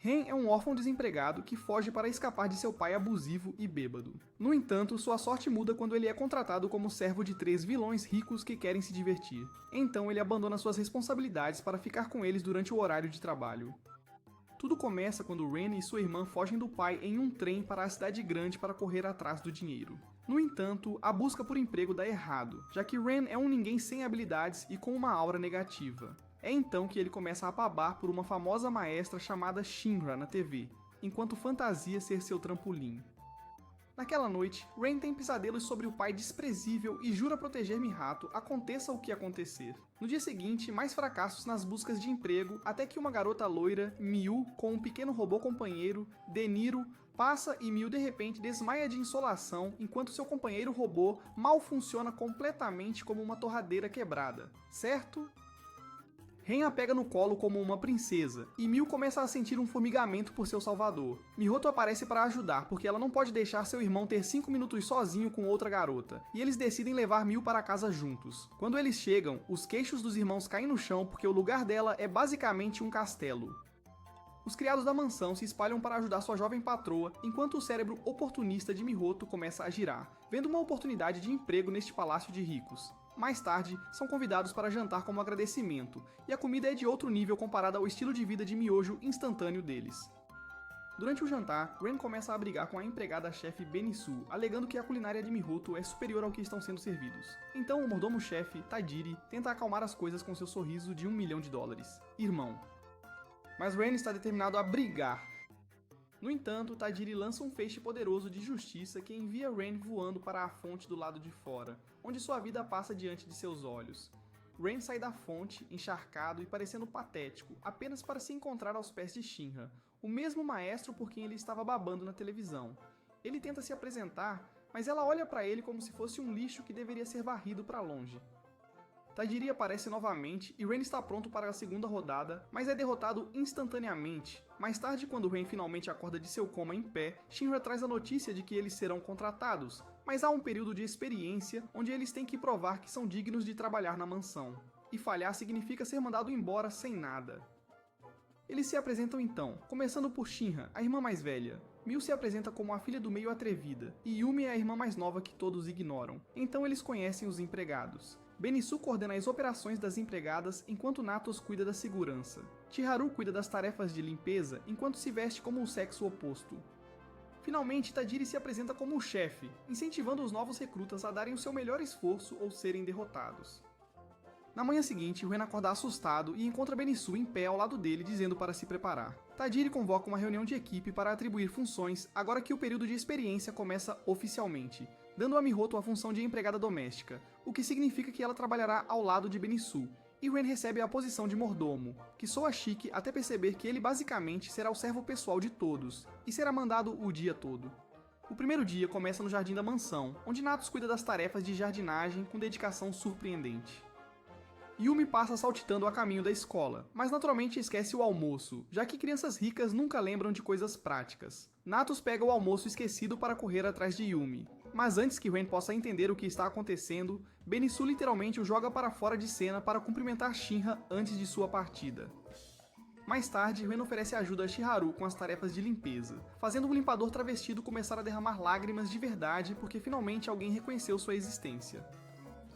Ren é um órfão desempregado que foge para escapar de seu pai abusivo e bêbado. No entanto, sua sorte muda quando ele é contratado como servo de 3 vilões ricos que querem se divertir. Então ele abandona suas responsabilidades para ficar com eles durante o horário de trabalho. Tudo começa quando Ren e sua irmã fogem do pai em um trem para a cidade grande para correr atrás do dinheiro. No entanto, a busca por emprego dá errado, já que Ren é um ninguém sem habilidades e com uma aura negativa. É então que ele começa a babar por uma famosa maestra chamada Shinra na TV, enquanto fantasia ser seu trampolim. Naquela noite, Ren tem pesadelos sobre o pai desprezível e jura proteger Mihato, aconteça o que acontecer. No dia seguinte, mais fracassos nas buscas de emprego, até que uma garota loira, Miu, com um pequeno robô companheiro, Deniro, passa e Miu de repente desmaia de insolação, enquanto seu companheiro robô mal funciona completamente como uma torradeira quebrada, certo? Ren a pega no colo como uma princesa, e Miu começa a sentir um formigamento por seu salvador. Mihoto aparece para ajudar, porque ela não pode deixar seu irmão ter 5 minutos sozinho com outra garota, e eles decidem levar Miu para casa juntos. Quando eles chegam, os queixos dos irmãos caem no chão porque o lugar dela é basicamente um castelo. Os criados da mansão se espalham para ajudar sua jovem patroa, enquanto o cérebro oportunista de Mihoto começa a girar, vendo uma oportunidade de emprego neste palácio de ricos. Mais tarde, são convidados para jantar como agradecimento, e a comida é de outro nível comparada ao estilo de vida de miojo instantâneo deles. Durante o jantar, Ren começa a brigar com a empregada-chefe Benisu, alegando que a culinária de Mihoto é superior ao que estão sendo servidos. Então o mordomo-chefe, Tajiri, tenta acalmar as coisas com seu sorriso de $1 milhão. Irmão. Mas Ren está determinado a brigar. No entanto, Tajiri lança um feixe poderoso de justiça que envia Ren voando para a fonte do lado de fora, onde sua vida passa diante de seus olhos. Ren sai da fonte, encharcado e parecendo patético, apenas para se encontrar aos pés de Shinra, o mesmo maestro por quem ele estava babando na televisão. Ele tenta se apresentar, mas ela olha para ele como se fosse um lixo que deveria ser varrido para longe. Tajiri aparece novamente e Ren está pronto para a segunda rodada, mas é derrotado instantaneamente. Mais tarde, quando Ren finalmente acorda de seu coma em pé, Shinra traz a notícia de que eles serão contratados, mas há um período de experiência onde eles têm que provar que são dignos de trabalhar na mansão. E falhar significa ser mandado embora sem nada. Eles se apresentam então, começando por Shinra, a irmã mais velha. Miu se apresenta como a filha do meio atrevida, e Yumi é a irmã mais nova que todos ignoram. Então eles conhecem os empregados. Benisu coordena as operações das empregadas, enquanto Natos cuida da segurança. Chiharu cuida das tarefas de limpeza, enquanto se veste como o sexo oposto. Finalmente, Tajiri se apresenta como o chefe, incentivando os novos recrutas a darem o seu melhor esforço ou serem derrotados. Na manhã seguinte, Ren acorda assustado e encontra Benisu em pé ao lado dele, dizendo para se preparar. Tajiri convoca uma reunião de equipe para atribuir funções agora que o período de experiência começa oficialmente, dando a Mihoto a função de empregada doméstica, o que significa que ela trabalhará ao lado de Benisu, e Ren recebe a posição de mordomo, que soa chique até perceber que ele basicamente será o servo pessoal de todos, e será mandado o dia todo. O primeiro dia começa no jardim da mansão, onde Natos cuida das tarefas de jardinagem com dedicação surpreendente. Yumi passa saltitando a caminho da escola, mas naturalmente esquece o almoço, já que crianças ricas nunca lembram de coisas práticas. Natos pega o almoço esquecido para correr atrás de Yumi, mas antes que Ren possa entender o que está acontecendo, Benisu literalmente o joga para fora de cena para cumprimentar Shinra antes de sua partida. Mais tarde, Ren oferece ajuda a Chiharu com as tarefas de limpeza, fazendo um limpador travestido começar a derramar lágrimas de verdade porque finalmente alguém reconheceu sua existência.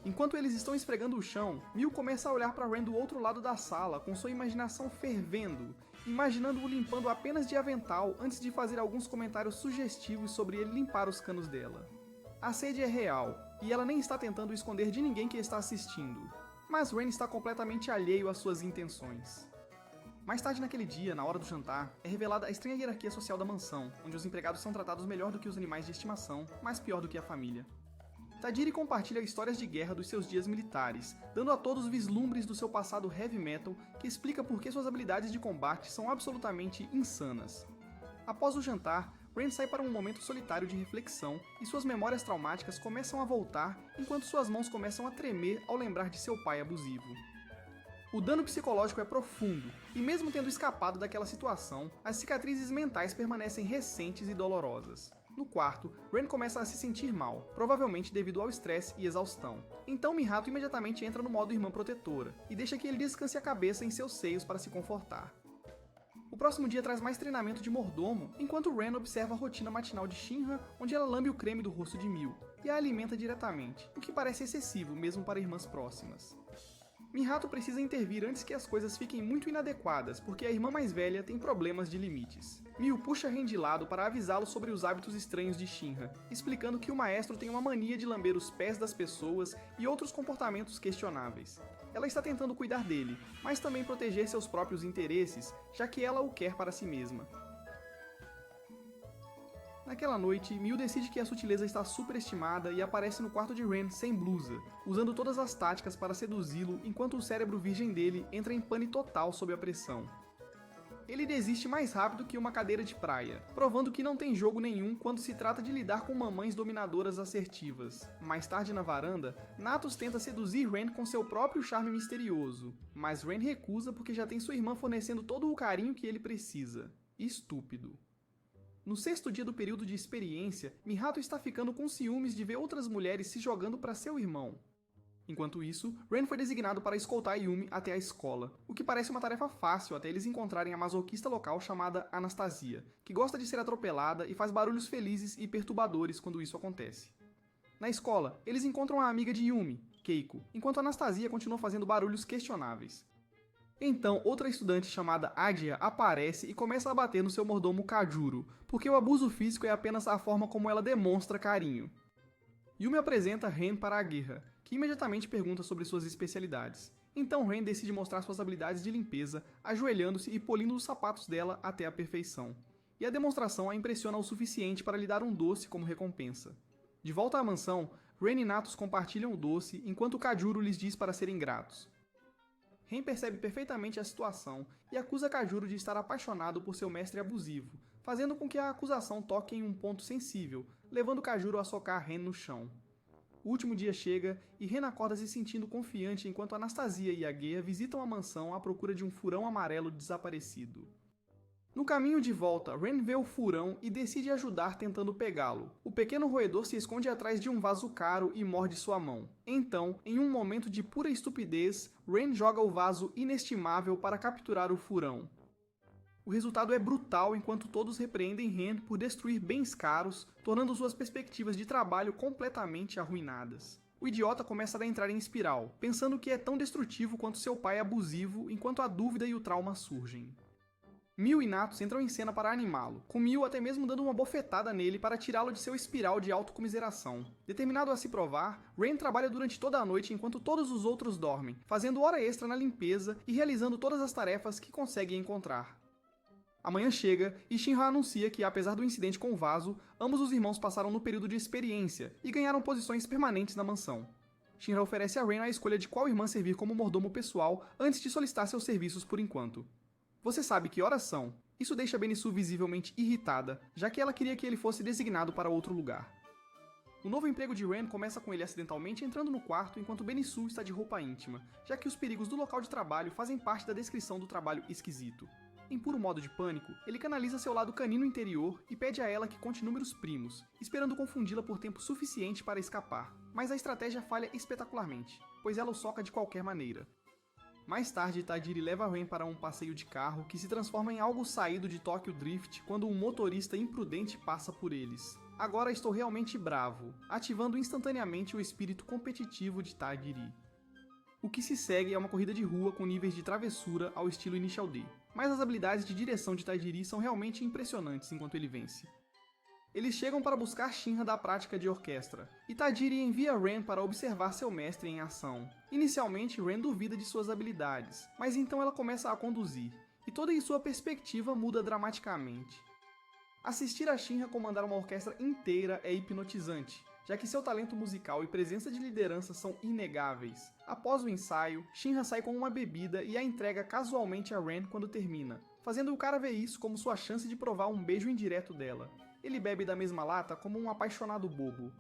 Enquanto eles estão esfregando o chão, Miu começa a olhar para Ren do outro lado da sala, com sua imaginação fervendo, imaginando-o limpando apenas de avental antes de fazer alguns comentários sugestivos sobre ele limpar os canos dela. A sede é real, e ela nem está tentando esconder de ninguém que está assistindo, mas Ren está completamente alheio às suas intenções. Mais tarde naquele dia, na hora do jantar, é revelada a estranha hierarquia social da mansão, onde os empregados são tratados melhor do que os animais de estimação, mas pior do que a família. Tajiri compartilha histórias de guerra dos seus dias militares, dando a todos vislumbres do seu passado heavy metal que explica por que suas habilidades de combate são absolutamente insanas. Após o jantar, Ren sai para um momento solitário de reflexão e suas memórias traumáticas começam a voltar enquanto suas mãos começam a tremer ao lembrar de seu pai abusivo. O dano psicológico é profundo, e mesmo tendo escapado daquela situação, as cicatrizes mentais permanecem recentes e dolorosas. No quarto, Ren começa a se sentir mal, provavelmente devido ao estresse e exaustão. Então Mihato imediatamente entra no modo irmã protetora, e deixa que ele descanse a cabeça em seus seios para se confortar. O próximo dia traz mais treinamento de mordomo, enquanto Ren observa a rotina matinal de Shinra, onde ela lambe o creme do rosto de Miu e a alimenta diretamente, o que parece excessivo mesmo para irmãs próximas. Mihato precisa intervir antes que as coisas fiquem muito inadequadas, porque a irmã mais velha tem problemas de limites. Miu puxa Ren de lado para avisá-lo sobre os hábitos estranhos de Shinra, explicando que o maestro tem uma mania de lamber os pés das pessoas e outros comportamentos questionáveis. Ela está tentando cuidar dele, mas também proteger seus próprios interesses, já que ela o quer para si mesma. Naquela noite, Miu decide que a sutileza está superestimada e aparece no quarto de Ren sem blusa, usando todas as táticas para seduzi-lo enquanto o cérebro virgem dele entra em pane total sob a pressão. Ele desiste mais rápido que uma cadeira de praia, provando que não tem jogo nenhum quando se trata de lidar com mamães dominadoras assertivas. Mais tarde na varanda, Natus tenta seduzir Ren com seu próprio charme misterioso, mas Ren recusa porque já tem sua irmã fornecendo todo o carinho que ele precisa. Estúpido. No sexto dia do período de experiência, Mihato está ficando com ciúmes de ver outras mulheres se jogando para seu irmão. Enquanto isso, Ren foi designado para escoltar Yumi até a escola, o que parece uma tarefa fácil até eles encontrarem a masoquista local chamada Anastasia, que gosta de ser atropelada e faz barulhos felizes e perturbadores quando isso acontece. Na escola, eles encontram a amiga de Yumi, Keiko, enquanto Anastasia continua fazendo barulhos questionáveis. Então, outra estudante chamada Adia aparece e começa a bater no seu mordomo Kajuro, porque o abuso físico é apenas a forma como ela demonstra carinho. Yumi apresenta Ren para a guerra, que imediatamente pergunta sobre suas especialidades. Então Ren decide mostrar suas habilidades de limpeza, ajoelhando-se e polindo os sapatos dela até a perfeição. E a demonstração a impressiona o suficiente para lhe dar um doce como recompensa. De volta à mansão, Ren e Natus compartilham o doce, enquanto Kajuro lhes diz para serem gratos. Ren percebe perfeitamente a situação e acusa Kajuro de estar apaixonado por seu mestre abusivo, fazendo com que a acusação toque em um ponto sensível, levando Kajuro a socar Ren no chão. O último dia chega e Ren acorda se sentindo confiante enquanto Anastasia e a Geia visitam a mansão à procura de um furão amarelo desaparecido. No caminho de volta, Ren vê o furão e decide ajudar tentando pegá-lo. O pequeno roedor se esconde atrás de um vaso caro e morde sua mão. Então, em um momento de pura estupidez, Ren joga o vaso inestimável para capturar o furão. O resultado é brutal enquanto todos repreendem Ren por destruir bens caros, tornando suas perspectivas de trabalho completamente arruinadas. O idiota começa a entrar em espiral, pensando que é tão destrutivo quanto seu pai abusivo, enquanto a dúvida e o trauma surgem. Miu e Natus entram em cena para animá-lo, com Miu até mesmo dando uma bofetada nele para tirá-lo de seu espiral de autocomiseração. Determinado a se provar, Ren trabalha durante toda a noite enquanto todos os outros dormem, fazendo hora extra na limpeza e realizando todas as tarefas que consegue encontrar. Amanhã chega e Shinra anuncia que, apesar do incidente com o vaso, ambos os irmãos passaram no período de experiência e ganharam posições permanentes na mansão. Shinra oferece a Ren a escolha de qual irmã servir como mordomo pessoal antes de solicitar seus serviços por enquanto. Você sabe que horas são. Isso deixa Benisu visivelmente irritada, já que ela queria que ele fosse designado para outro lugar. O novo emprego de Ren começa com ele acidentalmente entrando no quarto enquanto Benisu está de roupa íntima, já que os perigos do local de trabalho fazem parte da descrição do trabalho esquisito. Em puro modo de pânico, ele canaliza seu lado canino interior e pede a ela que conte números primos, esperando confundi-la por tempo suficiente para escapar. Mas a estratégia falha espetacularmente, pois ela o soca de qualquer maneira. Mais tarde, Tajiri leva Ren para um passeio de carro que se transforma em algo saído de Tokyo Drift quando um motorista imprudente passa por eles. Agora estou realmente bravo, ativando instantaneamente o espírito competitivo de Tajiri. O que se segue é uma corrida de rua com níveis de travessura ao estilo Initial D, mas as habilidades de direção de Tajiri são realmente impressionantes enquanto ele vence. Eles chegam para buscar Shinra da prática de orquestra, e Tajiri envia Ren para observar seu mestre em ação. Inicialmente, Ren duvida de suas habilidades, mas então ela começa a conduzir, e toda sua perspectiva muda dramaticamente. Assistir a Shinra comandar uma orquestra inteira é hipnotizante, já que seu talento musical e presença de liderança são inegáveis. Após o ensaio, Shinra sai com uma bebida e a entrega casualmente a Ren quando termina, fazendo o cara ver isso como sua chance de provar um beijo indireto dela. Ele bebe da mesma lata como um apaixonado bobo.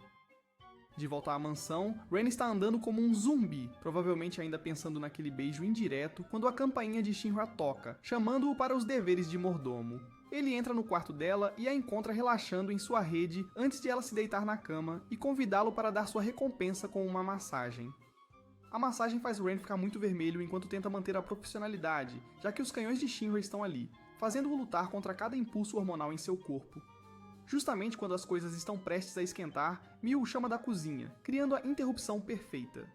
De volta à mansão, Ren está andando como um zumbi, provavelmente ainda pensando naquele beijo indireto, quando a campainha de Shinra toca, chamando-o para os deveres de mordomo. Ele entra no quarto dela e a encontra relaxando em sua rede antes de ela se deitar na cama e convidá-lo para dar sua recompensa com uma massagem. A massagem faz Ren ficar muito vermelho enquanto tenta manter a profissionalidade, já que os canhões de Shinra estão ali, fazendo-o lutar contra cada impulso hormonal em seu corpo. Justamente quando as coisas estão prestes a esquentar, Mil o chama da cozinha, criando a interrupção perfeita.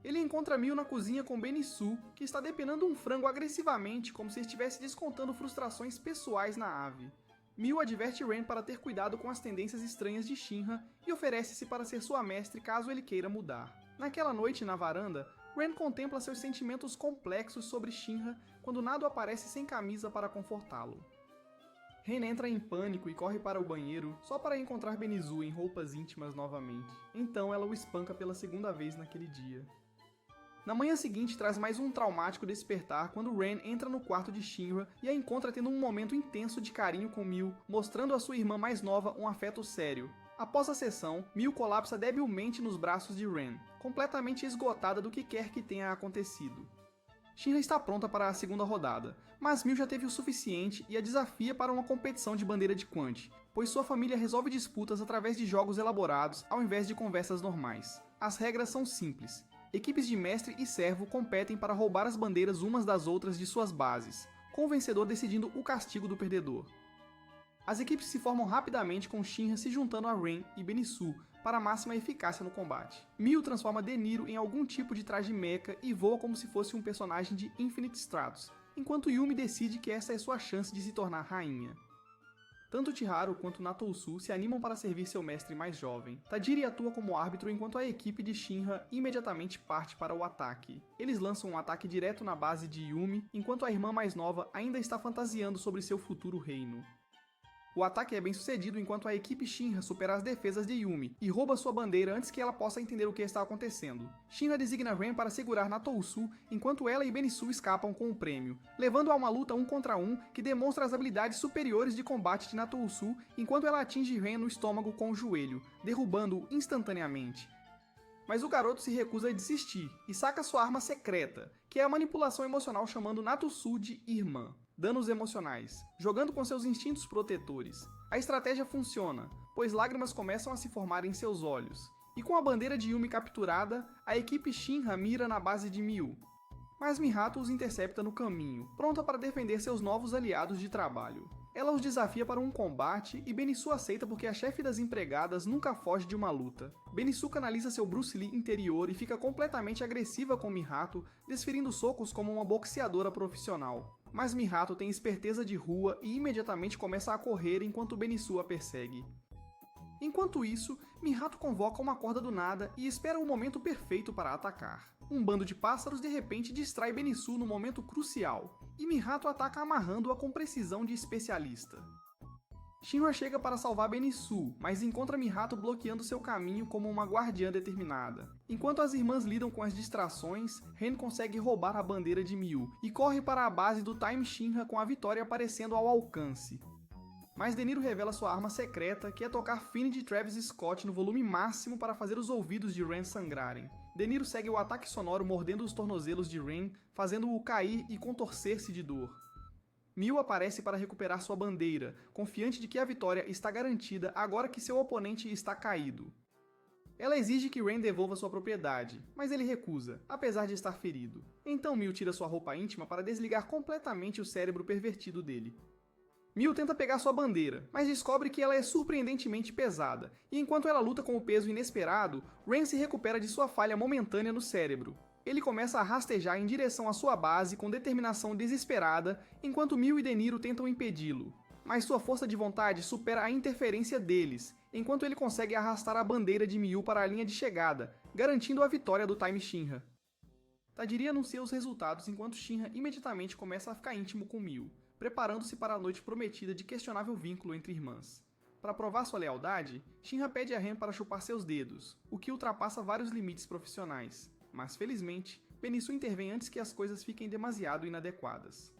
Ele encontra Mil na cozinha com Benisu, que está depenando um frango agressivamente como se estivesse descontando frustrações pessoais na ave. Mil adverte Ren para ter cuidado com as tendências estranhas de Shinra e oferece-se para ser sua mestre caso ele queira mudar. Naquela noite, na varanda, Ren contempla seus sentimentos complexos sobre Shinra quando Nado aparece sem camisa para confortá-lo. Ren entra em pânico e corre para o banheiro só para encontrar Benisu em roupas íntimas novamente. Então ela o espanca pela segunda vez naquele dia. Na manhã seguinte traz mais um traumático despertar quando Ren entra no quarto de Shinra e a encontra tendo um momento intenso de carinho com Mil, mostrando à sua irmã mais nova um afeto sério. Após a sessão, Mil colapsa debilmente nos braços de Ren, completamente esgotada do que quer que tenha acontecido. Shinra está pronta para a segunda rodada, mas Mil já teve o suficiente e a desafia para uma competição de bandeira de Quant, pois sua família resolve disputas através de jogos elaborados ao invés de conversas normais. As regras são simples. Equipes de mestre e servo competem para roubar as bandeiras umas das outras de suas bases, com o vencedor decidindo o castigo do perdedor. As equipes se formam rapidamente com Shinra se juntando a Ren e Benisu para máxima eficácia no combate. Mil transforma Deniro em algum tipo de traje mecha e voa como se fosse um personagem de Infinite Stratos, enquanto Yumi decide que essa é sua chance de se tornar rainha. Tanto Chiharu quanto Natousu se animam para servir seu mestre mais jovem. Tajiri atua como árbitro enquanto a equipe de Shinra imediatamente parte para o ataque. Eles lançam um ataque direto na base de Yumi, enquanto a irmã mais nova ainda está fantasiando sobre seu futuro reino. O ataque é bem sucedido enquanto a equipe Shinra supera as defesas de Yumi e rouba sua bandeira antes que ela possa entender o que está acontecendo. Shinra designa Ren para segurar Natousu enquanto ela e Benisu escapam com o prêmio, levando a uma luta 1 contra 1 que demonstra as habilidades superiores de combate de Natousu enquanto ela atinge Ren no estômago com o joelho, derrubando-o instantaneamente. Mas o garoto se recusa a desistir e saca sua arma secreta, que é a manipulação emocional chamando Natousu de irmã. Danos emocionais, jogando com seus instintos protetores. A estratégia funciona, pois lágrimas começam a se formar em seus olhos. E com a bandeira de Yumi capturada, a equipe Shinra mira na base de Mil. Mas Mihato os intercepta no caminho, pronta para defender seus novos aliados de trabalho. Ela os desafia para um combate e Benisu aceita porque a chefe das empregadas nunca foge de uma luta. Benisu canaliza seu Bruce Lee interior e fica completamente agressiva com Mihato, desferindo socos como uma boxeadora profissional. Mas Mihato tem esperteza de rua e imediatamente começa a correr enquanto Benisu a persegue. Enquanto isso, Mihato convoca uma corda do nada e espera o momento perfeito para atacar. Um bando de pássaros de repente distrai Benisu no momento crucial, e Mihato ataca amarrando-a com precisão de especialista. Shinra chega para salvar Benisu, mas encontra Mihato bloqueando seu caminho como uma guardiã determinada. Enquanto as irmãs lidam com as distrações, Ren consegue roubar a bandeira de Mil e corre para a base do Time Shinra com a vitória aparecendo ao alcance. Mas Deniro revela sua arma secreta, que é tocar Fine de Travis Scott no volume máximo para fazer os ouvidos de Ren sangrarem. Deniro segue o ataque sonoro mordendo os tornozelos de Ren, fazendo-o cair e contorcer-se de dor. Mil aparece para recuperar sua bandeira, confiante de que a vitória está garantida agora que seu oponente está caído. Ela exige que Ren devolva sua propriedade, mas ele recusa, apesar de estar ferido. Então Mil tira sua roupa íntima para desligar completamente o cérebro pervertido dele. Mil tenta pegar sua bandeira, mas descobre que ela é surpreendentemente pesada, e enquanto ela luta com o peso inesperado, Ren se recupera de sua falha momentânea no cérebro. Ele começa a rastejar em direção à sua base com determinação desesperada, enquanto Mil e Deniro tentam impedi-lo. Mas sua força de vontade supera a interferência deles, enquanto ele consegue arrastar a bandeira de Mil para a linha de chegada, garantindo a vitória do Time Shinra. Tajiri anuncia os resultados enquanto Shinra imediatamente começa a ficar íntimo com Mil, preparando-se para a noite prometida de questionável vínculo entre irmãs. Para provar sua lealdade, Shinra pede a Ren para chupar seus dedos, o que ultrapassa vários limites profissionais. Mas, felizmente, Benisu intervém antes que as coisas fiquem demasiado inadequadas.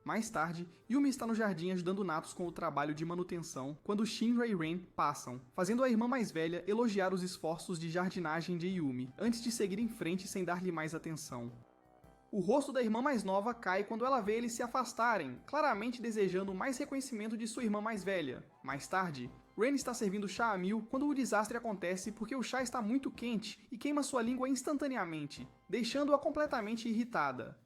Mais tarde, Yumi está no jardim ajudando Natos com o trabalho de manutenção, quando Shinra e Ren passam, fazendo a irmã mais velha elogiar os esforços de jardinagem de Yumi, antes de seguir em frente sem dar-lhe mais atenção. O rosto da irmã mais nova cai quando ela vê eles se afastarem, claramente desejando mais reconhecimento de sua irmã mais velha. Mais tarde, Ren está servindo chá a Mil quando o desastre acontece porque o chá está muito quente e queima sua língua instantaneamente, deixando-a completamente irritada.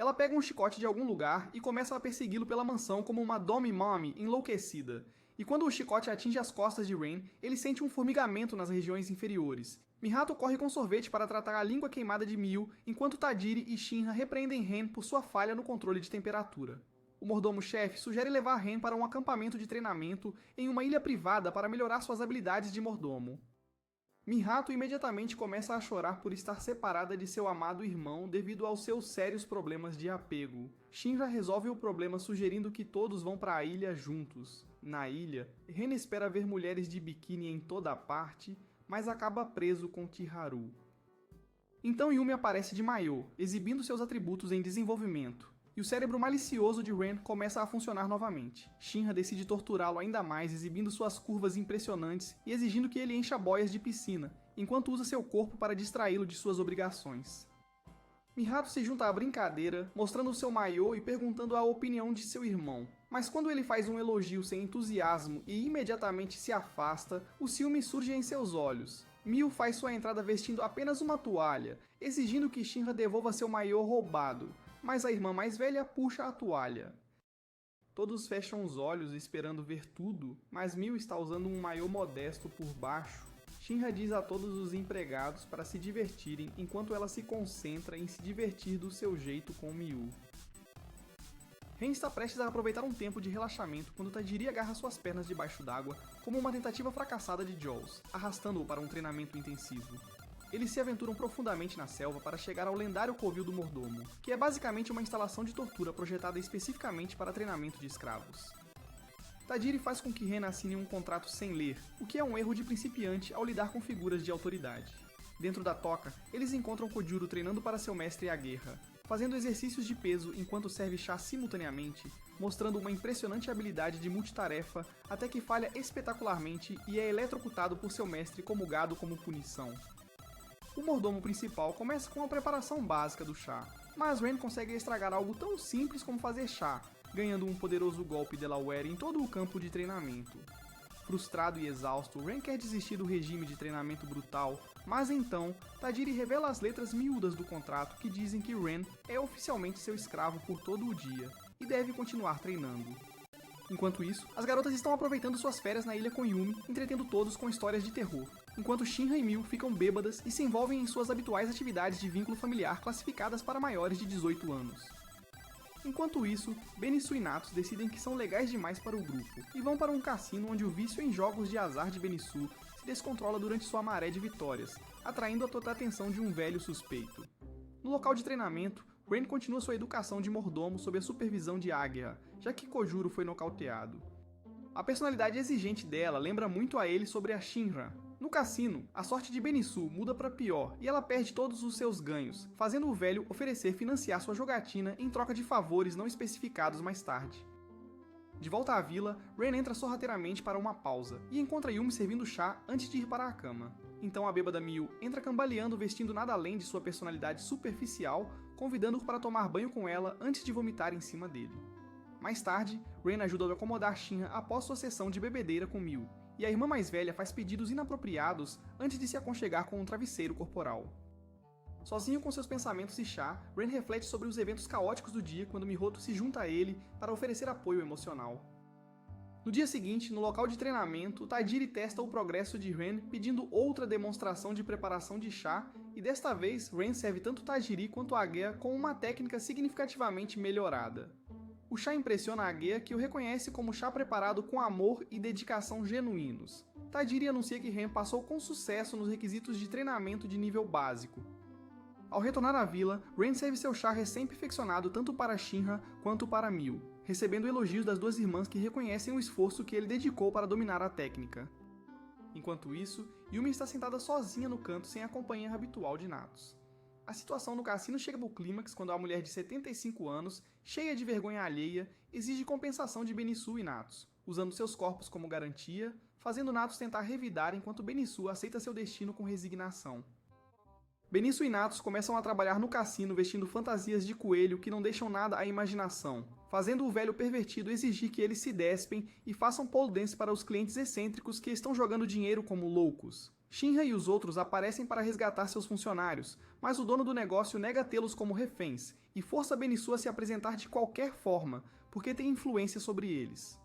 Ela pega um chicote de algum lugar e começa a persegui-lo pela mansão como uma Dommy-Mommy enlouquecida. E quando o chicote atinge as costas de Ren, ele sente um formigamento nas regiões inferiores. Mihato corre com sorvete para tratar a língua queimada de Miu, enquanto Tajiri e Shinra repreendem Ren por sua falha no controle de temperatura. O mordomo-chefe sugere levar Ren para um acampamento de treinamento em uma ilha privada para melhorar suas habilidades de mordomo. Mihato imediatamente começa a chorar por estar separada de seu amado irmão devido aos seus sérios problemas de apego. Shinra resolve o problema sugerindo que todos vão para a ilha juntos. Na ilha, Ren espera ver mulheres de biquíni em toda parte, mas acaba preso com Chiharu. Então Yumi aparece de maiô, exibindo seus atributos em desenvolvimento, e o cérebro malicioso de Ren começa a funcionar novamente. Shinra decide torturá-lo ainda mais, exibindo suas curvas impressionantes e exigindo que ele encha boias de piscina, enquanto usa seu corpo para distraí-lo de suas obrigações. Mihato se junta à brincadeira, mostrando seu maiô e perguntando a opinião de seu irmão. Mas quando ele faz um elogio sem entusiasmo e imediatamente se afasta, o ciúme surge em seus olhos. Miu faz sua entrada vestindo apenas uma toalha, exigindo que Shinra devolva seu maiô roubado, mas a irmã mais velha puxa a toalha. Todos fecham os olhos esperando ver tudo, mas Miu está usando um maiô modesto por baixo. Shinra diz a todos os empregados para se divertirem enquanto ela se concentra em se divertir do seu jeito com Miu. Ren está prestes a aproveitar um tempo de relaxamento quando Tajiri agarra suas pernas debaixo d'água como uma tentativa fracassada de Jaws, arrastando-o para um treinamento intensivo. Eles se aventuram profundamente na selva para chegar ao lendário covil do mordomo, que é basicamente uma instalação de tortura projetada especificamente para treinamento de escravos. Tajiri faz com que Ren assine um contrato sem ler, o que é um erro de principiante ao lidar com figuras de autoridade. Dentro da toca, eles encontram Kojuro treinando para seu mestre a guerra, fazendo exercícios de peso enquanto serve chá simultaneamente, mostrando uma impressionante habilidade de multitarefa até que falha espetacularmente e é eletrocutado por seu mestre como gado como punição. O mordomo principal começa com a preparação básica do chá, mas Ren consegue estragar algo tão simples como fazer chá, ganhando um poderoso golpe Delaware em todo o campo de treinamento. Frustrado e exausto, Ren quer desistir do regime de treinamento brutal, mas então, Tajiri revela as letras miúdas do contrato que dizem que Ren é oficialmente seu escravo por todo o dia, e deve continuar treinando. Enquanto isso, as garotas estão aproveitando suas férias na ilha com Yumi, entretendo todos com histórias de terror, enquanto Shinra e Miu ficam bêbadas e se envolvem em suas habituais atividades de vínculo familiar classificadas para maiores de 18 anos. Enquanto isso, Benisu e Natos decidem que são legais demais para o grupo, e vão para um cassino onde o vício em jogos de azar de Benisu se descontrola durante sua maré de vitórias, atraindo a total atenção de um velho suspeito. No local de treinamento, Ren continua sua educação de mordomo sob a supervisão de Águia, já que Kojuro foi nocauteado. A personalidade exigente dela lembra muito a ele sobre a Shinra. No cassino, a sorte de Benisu muda para pior e ela perde todos os seus ganhos, fazendo o velho oferecer financiar sua jogatina em troca de favores não especificados mais tarde. De volta à vila, Ren entra sorrateiramente para uma pausa e encontra Yumi servindo chá antes de ir para a cama. Então a bêbada Miu entra cambaleando vestindo nada além de sua personalidade superficial, convidando-o para tomar banho com ela antes de vomitar em cima dele. Mais tarde, Ren ajuda a acomodar Shinra após sua sessão de bebedeira com Miu, e a irmã mais velha faz pedidos inapropriados antes de se aconchegar com um travesseiro corporal. Sozinho com seus pensamentos e chá, Ren reflete sobre os eventos caóticos do dia quando Mihoto se junta a ele para oferecer apoio emocional. No dia seguinte, no local de treinamento, Tajiri testa o progresso de Ren pedindo outra demonstração de preparação de chá, e desta vez Ren serve tanto Tajiri quanto Agea com uma técnica significativamente melhorada. O chá impressiona Agea, que o reconhece como chá preparado com amor e dedicação genuínos. Tajiri anuncia que Ren passou com sucesso nos requisitos de treinamento de nível básico. Ao retornar à vila, Ren serve seu chá recém-perfeccionado tanto para Shinra quanto para Miu, recebendo elogios das duas irmãs que reconhecem o esforço que ele dedicou para dominar a técnica. Enquanto isso, Yumi está sentada sozinha no canto sem a companhia habitual de Natos. A situação no cassino chega ao clímax quando a mulher de 75 anos, cheia de vergonha alheia, exige compensação de Benisu e Natos, usando seus corpos como garantia, fazendo Natos tentar revidar enquanto Benisu aceita seu destino com resignação. Benisu e Natos começam a trabalhar no cassino vestindo fantasias de coelho que não deixam nada à imaginação, fazendo o velho pervertido exigir que eles se despem e façam pole dance para os clientes excêntricos que estão jogando dinheiro como loucos. Shinra e os outros aparecem para resgatar seus funcionários, mas o dono do negócio nega tê-los como reféns e força Benisu a se apresentar de qualquer forma, porque tem influência sobre eles.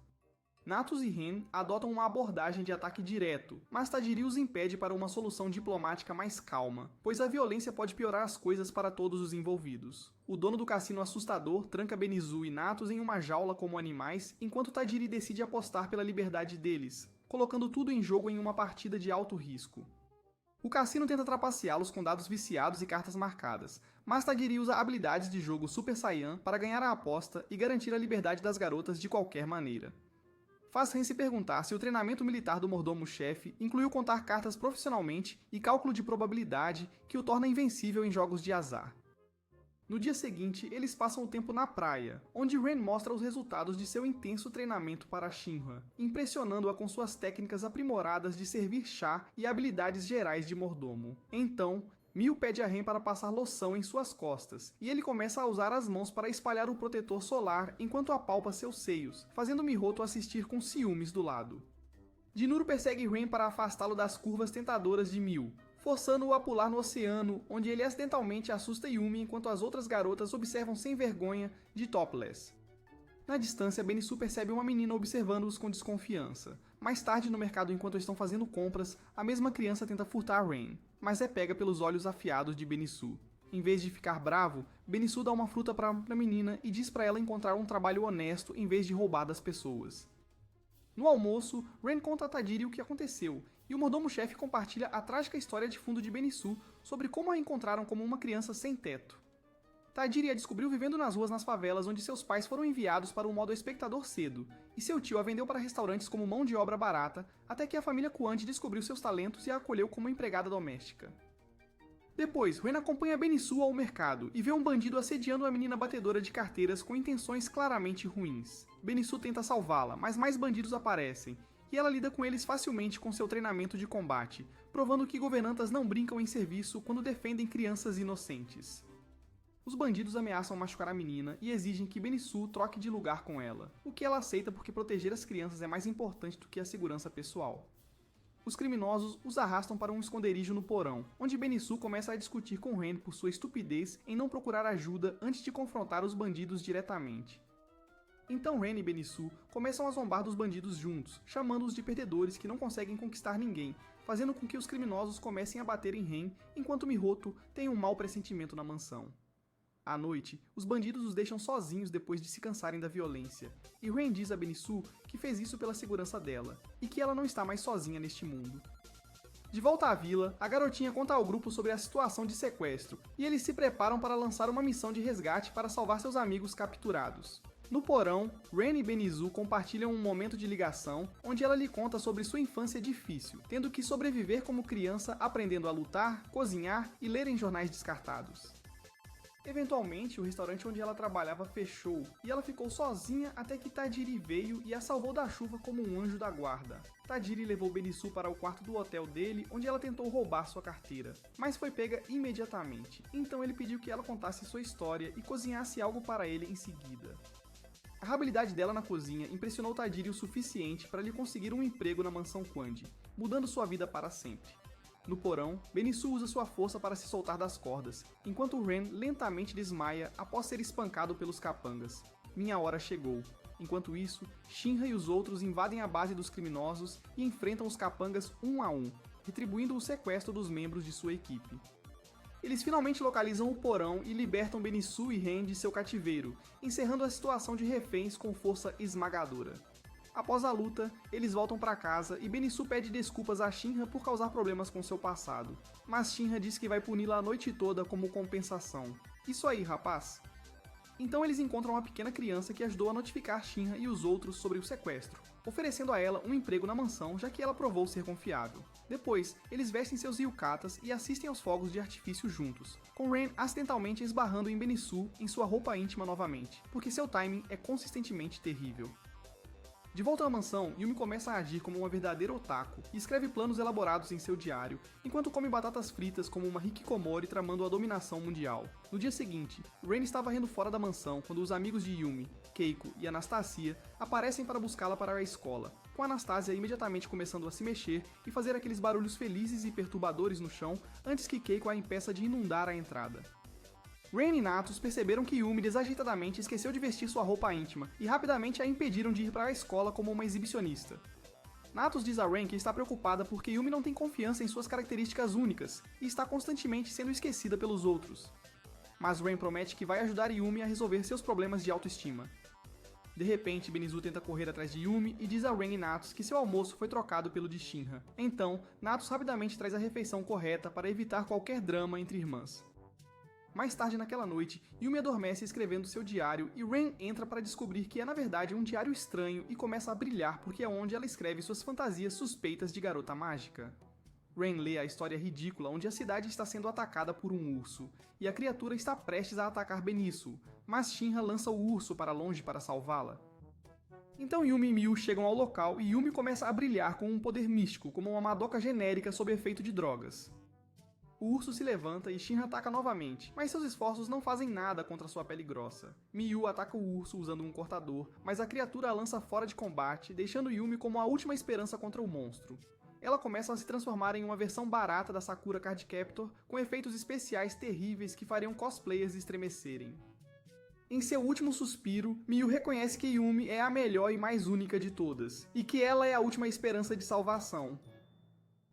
Natus e Ren adotam uma abordagem de ataque direto, mas Tajiri os impede para uma solução diplomática mais calma, pois a violência pode piorar as coisas para todos os envolvidos. O dono do cassino assustador tranca Benisu e Natus em uma jaula como animais, enquanto Tajiri decide apostar pela liberdade deles, colocando tudo em jogo em uma partida de alto risco. O cassino tenta trapaceá-los com dados viciados e cartas marcadas, mas Tajiri usa habilidades de jogo Super Saiyan para ganhar a aposta e garantir a liberdade das garotas de qualquer maneira. Faz Ren se perguntar se o treinamento militar do mordomo-chefe incluiu contar cartas profissionalmente e cálculo de probabilidade que o torna invencível em jogos de azar. No dia seguinte, eles passam o tempo na praia, onde Ren mostra os resultados de seu intenso treinamento para Shinra, impressionando-a com suas técnicas aprimoradas de servir chá e habilidades gerais de mordomo. Então, Miu pede a Ren para passar loção em suas costas, e ele começa a usar as mãos para espalhar o protetor solar enquanto apalpa seus seios, fazendo Mihoto assistir com ciúmes do lado. Jinuru persegue Ren para afastá-lo das curvas tentadoras de Miu, forçando-o a pular no oceano, onde ele acidentalmente assusta Yumi enquanto as outras garotas observam sem vergonha, de topless. Na distância, Benisu percebe uma menina observando-os com desconfiança. Mais tarde, no mercado enquanto estão fazendo compras, a mesma criança tenta furtar Ren, mas é pega pelos olhos afiados de Benisu. Em vez de ficar bravo, Benisu dá uma fruta para a menina e diz para ela encontrar um trabalho honesto em vez de roubar das pessoas. No almoço, Ren conta a Tajiri o que aconteceu, e o mordomo-chefe compartilha a trágica história de fundo de Benisu sobre como a encontraram como uma criança sem teto. Tajiri a descobriu vivendo nas ruas nas favelas onde seus pais foram enviados para o modo espectador cedo, e seu tio a vendeu para restaurantes como mão de obra barata, até que a família Kuanti descobriu seus talentos e a acolheu como empregada doméstica. Depois, Ren acompanha Benisu ao mercado e vê um bandido assediando a menina batedora de carteiras com intenções claramente ruins. Benisu tenta salvá-la, mas mais bandidos aparecem, e ela lida com eles facilmente com seu treinamento de combate, provando que governantas não brincam em serviço quando defendem crianças inocentes. Os bandidos ameaçam machucar a menina e exigem que Benisu troque de lugar com ela, o que ela aceita porque proteger as crianças é mais importante do que a segurança pessoal. Os criminosos os arrastam para um esconderijo no porão, onde Benisu começa a discutir com Ren por sua estupidez em não procurar ajuda antes de confrontar os bandidos diretamente. Então Ren e Benisu começam a zombar dos bandidos juntos, chamando-os de perdedores que não conseguem conquistar ninguém, fazendo com que os criminosos comecem a bater em Ren, enquanto Mihoto tem um mau pressentimento na mansão. À noite, os bandidos os deixam sozinhos depois de se cansarem da violência, e Ren diz a Benisu que fez isso pela segurança dela, e que ela não está mais sozinha neste mundo. De volta à vila, a garotinha conta ao grupo sobre a situação de sequestro, e eles se preparam para lançar uma missão de resgate para salvar seus amigos capturados. No porão, Ren e Benisu compartilham um momento de ligação, onde ela lhe conta sobre sua infância difícil, tendo que sobreviver como criança aprendendo a lutar, cozinhar e ler em jornais descartados. Eventualmente, o restaurante onde ela trabalhava fechou, e ela ficou sozinha até que Tajiri veio e a salvou da chuva como um anjo da guarda. Tajiri levou Benisu para o quarto do hotel dele, onde ela tentou roubar sua carteira, mas foi pega imediatamente, então ele pediu que ela contasse sua história e cozinhasse algo para ele em seguida. A habilidade dela na cozinha impressionou Tajiri o suficiente para lhe conseguir um emprego na mansão Quandi, mudando sua vida para sempre. No porão, Benisu usa sua força para se soltar das cordas, enquanto Ren lentamente desmaia após ser espancado pelos capangas. Minha hora chegou. Enquanto isso, Shinra e os outros invadem a base dos criminosos e enfrentam os capangas um a um, retribuindo o sequestro dos membros de sua equipe. Eles finalmente localizam o porão e libertam Benisu e Ren de seu cativeiro, encerrando a situação de reféns com força esmagadora. Após a luta, eles voltam para casa e Benisu pede desculpas a Shinra por causar problemas com seu passado, mas Shinra diz que vai puni-la a noite toda como compensação. Isso aí, rapaz! Então eles encontram uma pequena criança que ajudou a notificar Shinra e os outros sobre o sequestro, oferecendo a ela um emprego na mansão já que ela provou ser confiável. Depois, eles vestem seus yukatas e assistem aos fogos de artifício juntos, com Ren acidentalmente esbarrando em Benisu em sua roupa íntima novamente, porque seu timing é consistentemente terrível. De volta à mansão, Yumi começa a agir como uma verdadeira otaku e escreve planos elaborados em seu diário, enquanto come batatas fritas como uma hikikomori tramando a dominação mundial. No dia seguinte, Rain estava rindo fora da mansão quando os amigos de Yumi, Keiko e Anastasia aparecem para buscá-la para a escola, com Anastasia imediatamente começando a se mexer e fazer aqueles barulhos felizes e perturbadores no chão antes que Keiko a impeça de inundar a entrada. Rain e Natus perceberam que Yumi desajeitadamente esqueceu de vestir sua roupa íntima e rapidamente a impediram de ir para a escola como uma exibicionista. Natus diz a Rain que está preocupada porque Yumi não tem confiança em suas características únicas e está constantemente sendo esquecida pelos outros. Mas Rain promete que vai ajudar Yumi a resolver seus problemas de autoestima. De repente, Benizu tenta correr atrás de Yumi e diz a Rain e Natus que seu almoço foi trocado pelo de Shinra. Então, Natus rapidamente traz a refeição correta para evitar qualquer drama entre irmãs. Mais tarde naquela noite, Yumi adormece escrevendo seu diário e Rain entra para descobrir que é na verdade um diário estranho e começa a brilhar porque é onde ela escreve suas fantasias suspeitas de garota mágica. Rain lê a história ridícula onde a cidade está sendo atacada por um urso, e a criatura está prestes a atacar Benisu, mas Shinra lança o urso para longe para salvá-la. Então Yumi e Miu chegam ao local e Yumi começa a brilhar com um poder místico, como uma Madoka genérica sob efeito de drogas. O urso se levanta e Shinra ataca novamente, mas seus esforços não fazem nada contra sua pele grossa. Miu ataca o urso usando um cortador, mas a criatura a lança fora de combate, deixando Yumi como a última esperança contra o monstro. Ela começa a se transformar em uma versão barata da Sakura Card Captor, com efeitos especiais terríveis que fariam cosplayers estremecerem. Em seu último suspiro, Miu reconhece que Yumi é a melhor e mais única de todas, e que ela é a última esperança de salvação.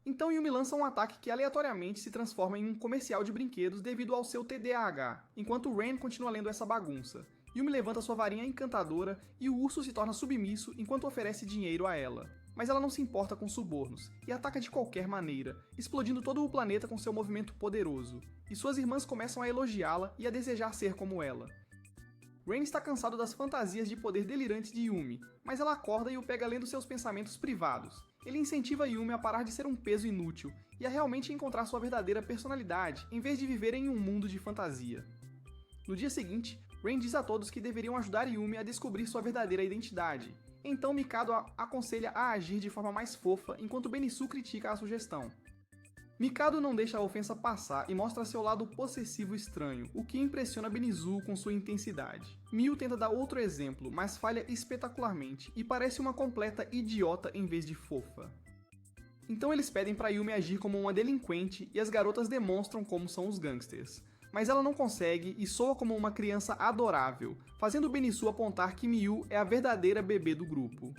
Então Yumi lança um ataque que aleatoriamente se transforma em um comercial de brinquedos devido ao seu TDAH, enquanto Rain continua lendo essa bagunça. Yumi levanta sua varinha encantadora e o urso se torna submisso enquanto oferece dinheiro a ela. Mas ela não se importa com subornos, e ataca de qualquer maneira, explodindo todo o planeta com seu movimento poderoso. E suas irmãs começam a elogiá-la e a desejar ser como ela. Rain está cansado das fantasias de poder delirantes de Yumi, mas ela acorda e o pega lendo seus pensamentos privados. Ele incentiva Yumi a parar de ser um peso inútil e a realmente encontrar sua verdadeira personalidade, em vez de viver em um mundo de fantasia. No dia seguinte, Rain diz a todos que deveriam ajudar Yumi a descobrir sua verdadeira identidade. Então Mikado a aconselha a agir de forma mais fofa, enquanto Benisu critica a sugestão. Mikado não deixa a ofensa passar e mostra seu lado possessivo estranho, o que impressiona Benizu com sua intensidade. Miu tenta dar outro exemplo, mas falha espetacularmente e parece uma completa idiota em vez de fofa. Então eles pedem para Yumi agir como uma delinquente e as garotas demonstram como são os gangsters. Mas ela não consegue e soa como uma criança adorável, fazendo Benisu apontar que Miu é a verdadeira bebê do grupo.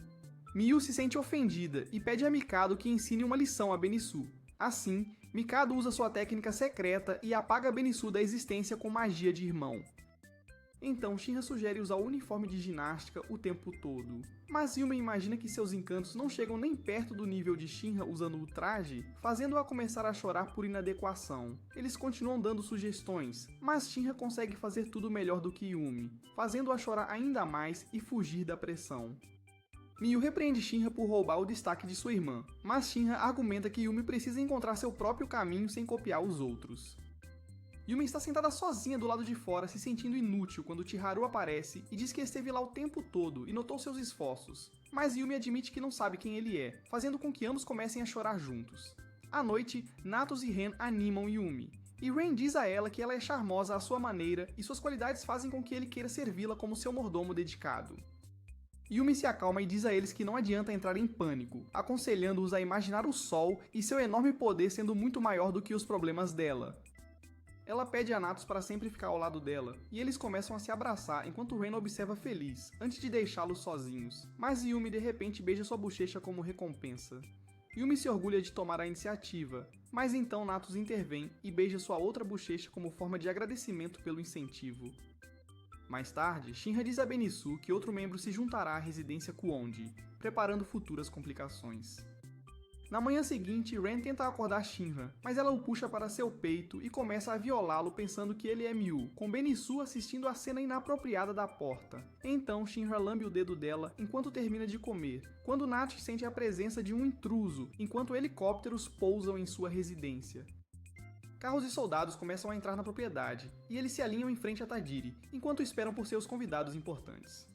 Miu se sente ofendida e pede a Mikado que ensine uma lição a Benisu. Assim, Mikado usa sua técnica secreta e apaga Benisu da existência com magia de irmão. Então Shinra sugere usar o uniforme de ginástica o tempo todo. Mas Yumi imagina que seus encantos não chegam nem perto do nível de Shinra usando o traje, fazendo-a começar a chorar por inadequação. Eles continuam dando sugestões, mas Shinra consegue fazer tudo melhor do que Yumi, fazendo-a chorar ainda mais e fugir da pressão. Miu repreende Shinra por roubar o destaque de sua irmã, mas Shinra argumenta que Yumi precisa encontrar seu próprio caminho sem copiar os outros. Yumi está sentada sozinha do lado de fora, se sentindo inútil quando Chiharu aparece e diz que esteve lá o tempo todo e notou seus esforços. Mas Yumi admite que não sabe quem ele é, fazendo com que ambos comecem a chorar juntos. À noite, Natus e Ren animam Yumi, e Ren diz a ela que ela é charmosa à sua maneira e suas qualidades fazem com que ele queira servi-la como seu mordomo dedicado. Yumi se acalma e diz a eles que não adianta entrar em pânico, aconselhando-os a imaginar o sol e seu enorme poder sendo muito maior do que os problemas dela. Ela pede a Natus para sempre ficar ao lado dela, e eles começam a se abraçar enquanto Ren observa feliz, antes de deixá-los sozinhos. Mas Yumi de repente beija sua bochecha como recompensa. Yumi se orgulha de tomar a iniciativa, mas então Natus intervém e beija sua outra bochecha como forma de agradecimento pelo incentivo. Mais tarde, Shinra diz a Benisu que outro membro se juntará à residência Kuonji, preparando futuras complicações. Na manhã seguinte, Ren tenta acordar Shinra, mas ela o puxa para seu peito e começa a violá-lo pensando que ele é Miu, com Benisu assistindo a cena inapropriada da porta. Então Shinra lambe o dedo dela enquanto termina de comer, quando Nath sente a presença de um intruso, enquanto helicópteros pousam em sua residência. Carros e soldados começam a entrar na propriedade, e eles se alinham em frente a Tadiri, enquanto esperam por seus convidados importantes.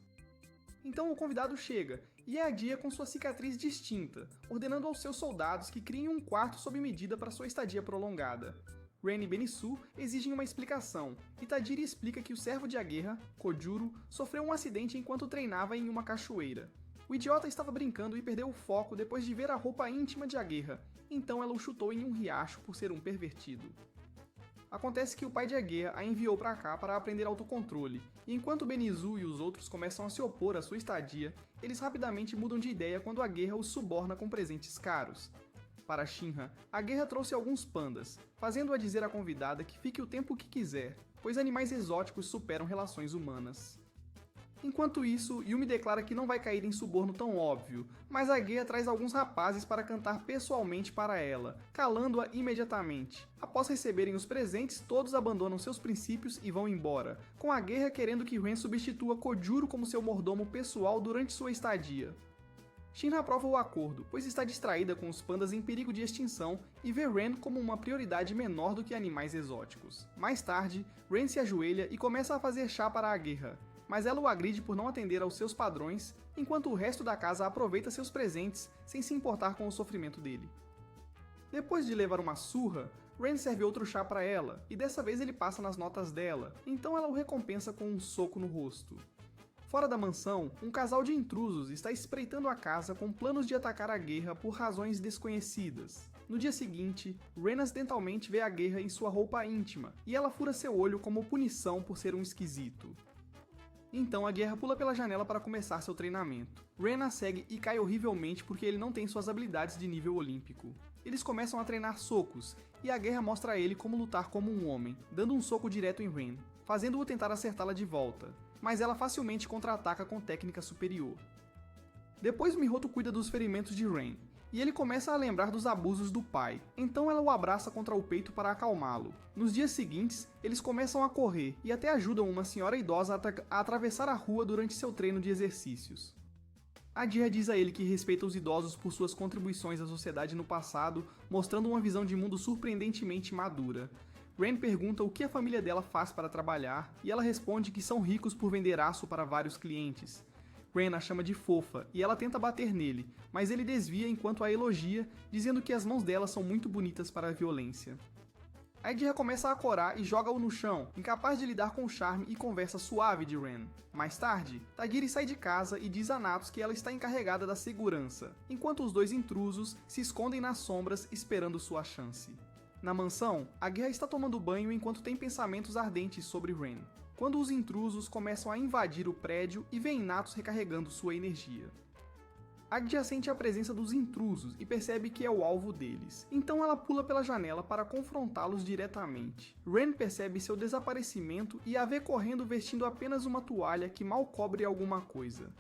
Então o convidado chega, e a Adia com sua cicatriz distinta, ordenando aos seus soldados que criem um quarto sob medida para sua estadia prolongada. Ren e Benisu exigem uma explicação, e Tajiri explica que o servo de Aguerra, Kojuro, sofreu um acidente enquanto treinava em uma cachoeira. O idiota estava brincando e perdeu o foco depois de ver a roupa íntima de Aguerra, então ela o chutou em um riacho por ser um pervertido. Acontece que o pai de Aguerra a enviou para cá para aprender autocontrole, e enquanto Benisu e os outros começam a se opor à sua estadia, eles rapidamente mudam de ideia quando Aguerra os suborna com presentes caros. Para Shinra, Aguerra trouxe alguns pandas, fazendo-a dizer à convidada que fique o tempo que quiser, pois animais exóticos superam relações humanas. Enquanto isso, Yumi declara que não vai cair em suborno tão óbvio, mas Aguerra traz alguns rapazes para cantar pessoalmente para ela, calando-a imediatamente. Após receberem os presentes, todos abandonam seus princípios e vão embora, com Aguerra querendo que Ren substitua Kojuro como seu mordomo pessoal durante sua estadia. Shinra aprova o acordo, pois está distraída com os pandas em perigo de extinção e vê Ren como uma prioridade menor do que animais exóticos. Mais tarde, Ren se ajoelha e começa a fazer chá para Aguerra, mas ela o agride por não atender aos seus padrões, enquanto o resto da casa aproveita seus presentes sem se importar com o sofrimento dele. Depois de levar uma surra, Ren serve outro chá para ela, e dessa vez ele passa nas notas dela, então ela o recompensa com um soco no rosto. Fora da mansão, um casal de intrusos está espreitando a casa com planos de atacar Aguerra por razões desconhecidas. No dia seguinte, Ren acidentalmente vê Aguerra em sua roupa íntima, e ela fura seu olho como punição por ser um esquisito. Então Aguerra pula pela janela para começar seu treinamento. Ren a segue e cai horrivelmente porque ele não tem suas habilidades de nível olímpico. Eles começam a treinar socos, e Aguerra mostra a ele como lutar como um homem, dando um soco direto em Ren, fazendo-o tentar acertá-la de volta, mas ela facilmente contra-ataca com técnica superior. Depois Mihoto cuida dos ferimentos de Ren, e ele começa a lembrar dos abusos do pai, então ela o abraça contra o peito para acalmá-lo. Nos dias seguintes, eles começam a correr e até ajudam uma senhora idosa a atravessar a rua durante seu treino de exercícios. Adia diz a ele que respeita os idosos por suas contribuições à sociedade no passado, mostrando uma visão de mundo surpreendentemente madura. Ren pergunta o que a família dela faz para trabalhar, e ela responde que são ricos por vender aço para vários clientes. Ren a chama de fofa, e ela tenta bater nele, mas ele desvia enquanto a elogia, dizendo que as mãos dela são muito bonitas para a violência. Adia começa a corar e joga-o no chão, incapaz de lidar com o charme e conversa suave de Ren. Mais tarde, Tajiri sai de casa e diz a Natos que ela está encarregada da segurança, enquanto os dois intrusos se escondem nas sombras esperando sua chance. Na mansão, Aguerra está tomando banho enquanto tem pensamentos ardentes sobre Ren, quando os intrusos começam a invadir o prédio e vêem Natos recarregando sua energia. Adia sente a presença dos intrusos e percebe que é o alvo deles, então ela pula pela janela para confrontá-los diretamente. Ren percebe seu desaparecimento e a vê correndo vestindo apenas uma toalha que mal cobre alguma coisa.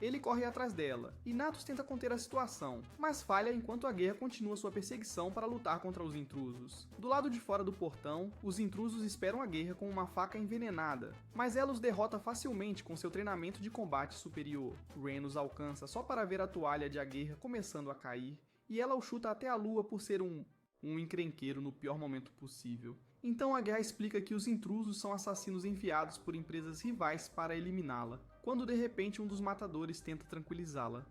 Ele corre atrás dela, e Natos tenta conter a situação, mas falha enquanto Aguerra continua sua perseguição para lutar contra os intrusos. Do lado de fora do portão, os intrusos esperam Aguerra com uma faca envenenada, mas ela os derrota facilmente com seu treinamento de combate superior. Ren os alcança só para ver a toalha de Aguerra começando a cair, e ela o chuta até a lua por ser um encrenqueiro no pior momento possível. Então Aguerra explica que os intrusos são assassinos enviados por empresas rivais para eliminá-la, quando de repente um dos matadores tenta tranquilizá-la.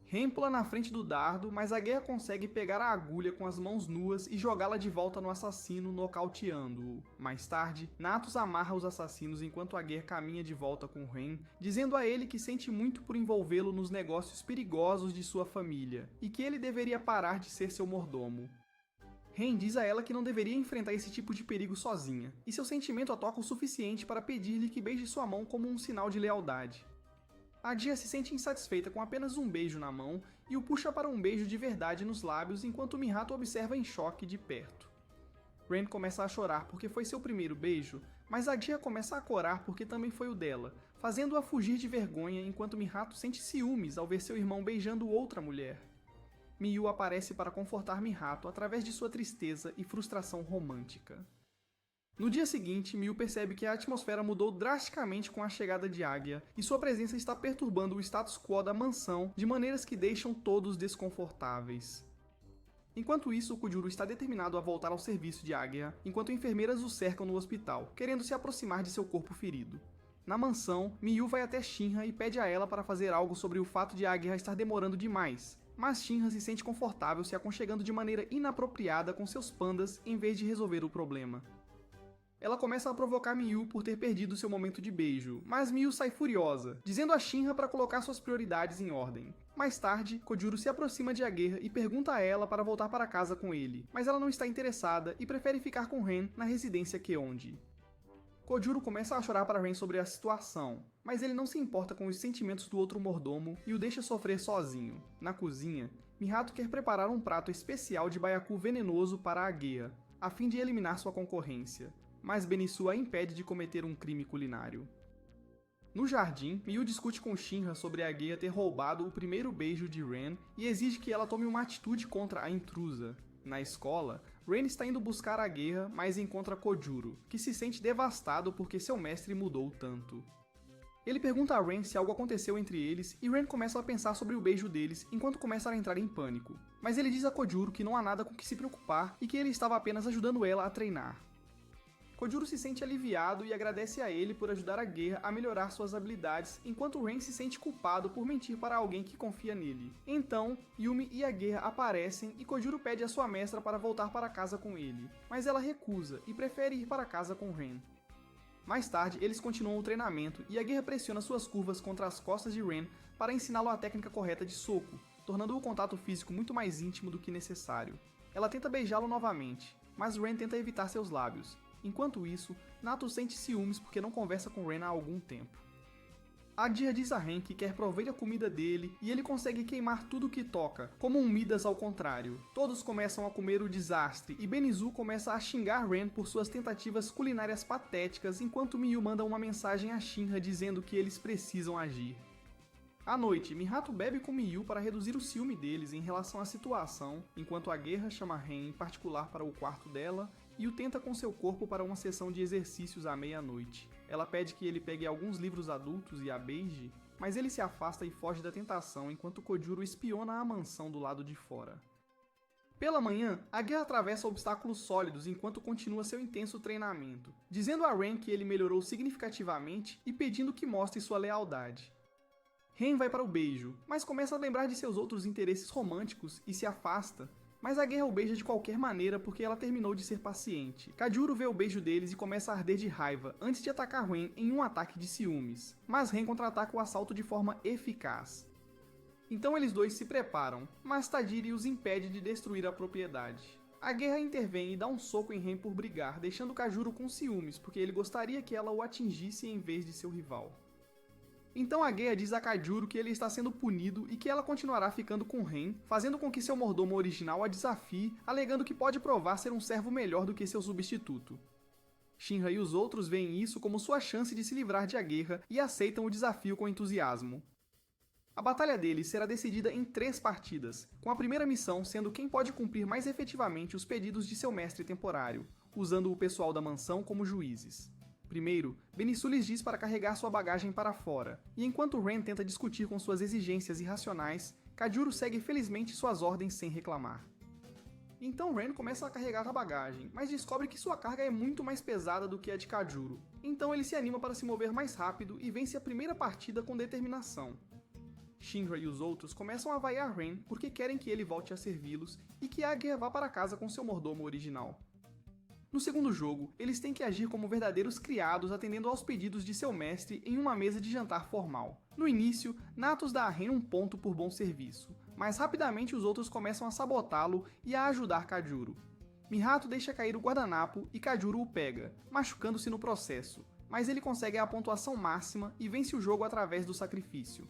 Ren pula na frente do dardo, mas Aguerra consegue pegar a agulha com as mãos nuas e jogá-la de volta no assassino, nocauteando-o. Mais tarde, Natos amarra os assassinos enquanto Aguerra caminha de volta com Ren, dizendo a ele que sente muito por envolvê-lo nos negócios perigosos de sua família, e que ele deveria parar de ser seu mordomo. Ren diz a ela que não deveria enfrentar esse tipo de perigo sozinha, e seu sentimento a toca o suficiente para pedir-lhe que beije sua mão como um sinal de lealdade. Adia se sente insatisfeita com apenas um beijo na mão e o puxa para um beijo de verdade nos lábios enquanto Mihato observa em choque de perto. Ren começa a chorar porque foi seu primeiro beijo, mas Adia começa a corar porque também foi o dela, fazendo-a fugir de vergonha enquanto Mihato sente ciúmes ao ver seu irmão beijando outra mulher. Miyu aparece para confortar Mihato através de sua tristeza e frustração romântica. No dia seguinte, Miyu percebe que a atmosfera mudou drasticamente com a chegada de Aguia, e sua presença está perturbando o status quo da mansão de maneiras que deixam todos desconfortáveis. Enquanto isso, Kojuro está determinado a voltar ao serviço de Aguia, enquanto enfermeiras o cercam no hospital, querendo se aproximar de seu corpo ferido. Na mansão, Miyu vai até Shinra e pede a ela para fazer algo sobre o fato de Aguerra estar demorando demais, mas Shinra se sente confortável se aconchegando de maneira inapropriada com seus pandas em vez de resolver o problema. Ela começa a provocar Miyu por ter perdido seu momento de beijo, mas Miyu sai furiosa, dizendo a Shinra para colocar suas prioridades em ordem. Mais tarde, Kojuro se aproxima de Aguerra e pergunta a ela para voltar para casa com ele, mas ela não está interessada e prefere ficar com Ren na residência Keonji. Kojuro começa a chorar para Ren sobre a situação, mas ele não se importa com os sentimentos do outro mordomo e o deixa sofrer sozinho. Na cozinha, Mihato quer preparar um prato especial de baiacu venenoso para Aguerra, a fim de eliminar sua concorrência, mas Benisu a impede de cometer um crime culinário. No jardim, Miyu discute com Shinra sobre Aguerra ter roubado o primeiro beijo de Ren e exige que ela tome uma atitude contra a intrusa. Na escola, Ren está indo buscar Aguerra, mas encontra Kojuro, que se sente devastado porque seu mestre mudou tanto. Ele pergunta a Ren se algo aconteceu entre eles e Ren começa a pensar sobre o beijo deles enquanto começa a entrar em pânico. Mas ele diz a Kojuro que não há nada com que se preocupar e que ele estava apenas ajudando ela a treinar. Kojuro se sente aliviado e agradece a ele por ajudar Aguerra a melhorar suas habilidades, enquanto Ren se sente culpado por mentir para alguém que confia nele. Então, Yumi e Aguerra aparecem e Kojuro pede a sua mestra para voltar para casa com ele, mas ela recusa e prefere ir para casa com Ren. Mais tarde, eles continuam o treinamento e Aguerra pressiona suas curvas contra as costas de Ren para ensiná-lo a técnica correta de soco, tornando o contato físico muito mais íntimo do que necessário. Ela tenta beijá-lo novamente, mas Ren tenta evitar seus lábios. Enquanto isso, Nato sente ciúmes porque não conversa com Ren há algum tempo. Aguerra diz a Ren que quer prover a comida dele e ele consegue queimar tudo que toca, como um Midas ao contrário. Todos começam a comer o desastre e Benizu começa a xingar Ren por suas tentativas culinárias patéticas enquanto Miyu manda uma mensagem a Shinra dizendo que eles precisam agir. À noite, Mihato bebe com Miyu para reduzir o ciúme deles em relação à situação, enquanto Aguerra chama Ren em particular para o quarto dela e o tenta com seu corpo para uma sessão de exercícios à meia-noite. Ela pede que ele pegue alguns livros adultos e a beije, mas ele se afasta e foge da tentação enquanto Kojuro espiona a mansão do lado de fora. Pela manhã, Aguerra atravessa obstáculos sólidos enquanto continua seu intenso treinamento, dizendo a Ren que ele melhorou significativamente e pedindo que mostre sua lealdade. Ren vai para o beijo, mas começa a lembrar de seus outros interesses românticos e se afasta, mas Aguerra o beija de qualquer maneira porque ela terminou de ser paciente. Kajuro vê o beijo deles e começa a arder de raiva antes de atacar Ren em um ataque de ciúmes, mas Ren contra-ataca o assalto de forma eficaz. Então eles dois se preparam, mas Tajiri os impede de destruir a propriedade. Aguerra intervém e dá um soco em Ren por brigar, deixando Kajuro com ciúmes porque ele gostaria que ela o atingisse em vez de seu rival. Então Aguerra diz a Kajuro que ele está sendo punido e que ela continuará ficando com Ren, fazendo com que seu mordomo original a desafie, alegando que pode provar ser um servo melhor do que seu substituto. Shinra e os outros veem isso como sua chance de se livrar de Aguerra e aceitam o desafio com entusiasmo. A batalha deles será decidida em 3 partidas, com a primeira missão sendo quem pode cumprir mais efetivamente os pedidos de seu mestre temporário, usando o pessoal da mansão como juízes. Primeiro, Benisu lhes diz para carregar sua bagagem para fora, e enquanto Ren tenta discutir com suas exigências irracionais, Kajuro segue felizmente suas ordens sem reclamar. Então Ren começa a carregar a bagagem, mas descobre que sua carga é muito mais pesada do que a de Kajuro. Então ele se anima para se mover mais rápido e vence a primeira partida com determinação. Shinra e os outros começam a vaiar Ren porque querem que ele volte a servi-los e que Aguerra vá para casa com seu mordomo original. No segundo jogo, eles têm que agir como verdadeiros criados atendendo aos pedidos de seu mestre em uma mesa de jantar formal. No início, Natos dá a Ren um ponto por bom serviço, mas rapidamente os outros começam a sabotá-lo e a ajudar Kajuro. Mihato deixa cair o guardanapo e Kajuro o pega, machucando-se no processo, mas ele consegue a pontuação máxima e vence o jogo através do sacrifício.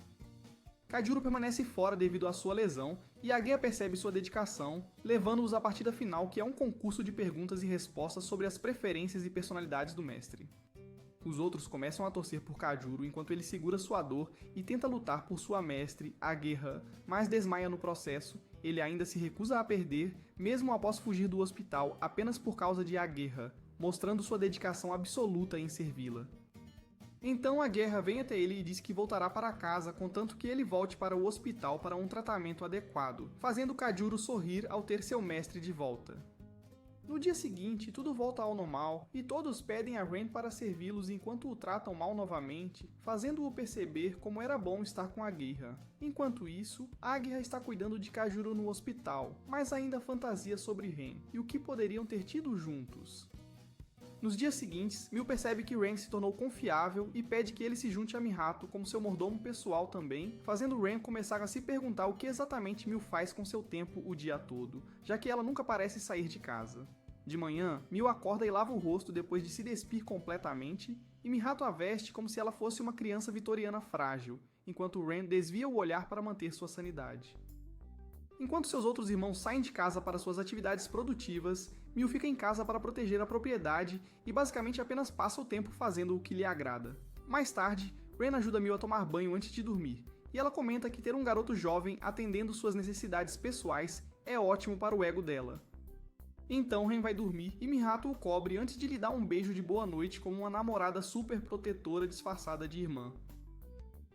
Kajuro permanece fora devido à sua lesão, e Aguerra percebe sua dedicação, levando-os à partida final, que é um concurso de perguntas e respostas sobre as preferências e personalidades do mestre. Os outros começam a torcer por Kajuro enquanto ele segura sua dor e tenta lutar por sua mestre, Aguerra, mas desmaia no processo. Ele ainda se recusa a perder, mesmo após fugir do hospital apenas por causa de Aguerra, mostrando sua dedicação absoluta em servi-la. Então Aguerra vem até ele e diz que voltará para casa, contanto que ele volte para o hospital para um tratamento adequado, fazendo Kajuro sorrir ao ter seu mestre de volta. No dia seguinte, tudo volta ao normal e todos pedem a Ren para servi-los enquanto o tratam mal novamente, fazendo-o perceber como era bom estar com a Geisha. Enquanto isso, Aguirre está cuidando de Kajuro no hospital, mas ainda fantasia sobre Ren e o que poderiam ter tido juntos. Nos dias seguintes, Mil percebe que Ren se tornou confiável e pede que ele se junte a Mihato como seu mordomo pessoal também, fazendo Ren começar a se perguntar o que exatamente Mil faz com seu tempo o dia todo, já que ela nunca parece sair de casa. De manhã, Mil acorda e lava o rosto depois de se despir completamente, e Mihato a veste como se ela fosse uma criança vitoriana frágil, enquanto Ren desvia o olhar para manter sua sanidade. Enquanto seus outros irmãos saem de casa para suas atividades produtivas, Mil fica em casa para proteger a propriedade e basicamente apenas passa o tempo fazendo o que lhe agrada. Mais tarde, Ren ajuda Mil a tomar banho antes de dormir, e ela comenta que ter um garoto jovem atendendo suas necessidades pessoais é ótimo para o ego dela. Então Ren vai dormir e Mihato o cobre antes de lhe dar um beijo de boa noite como uma namorada super protetora disfarçada de irmã.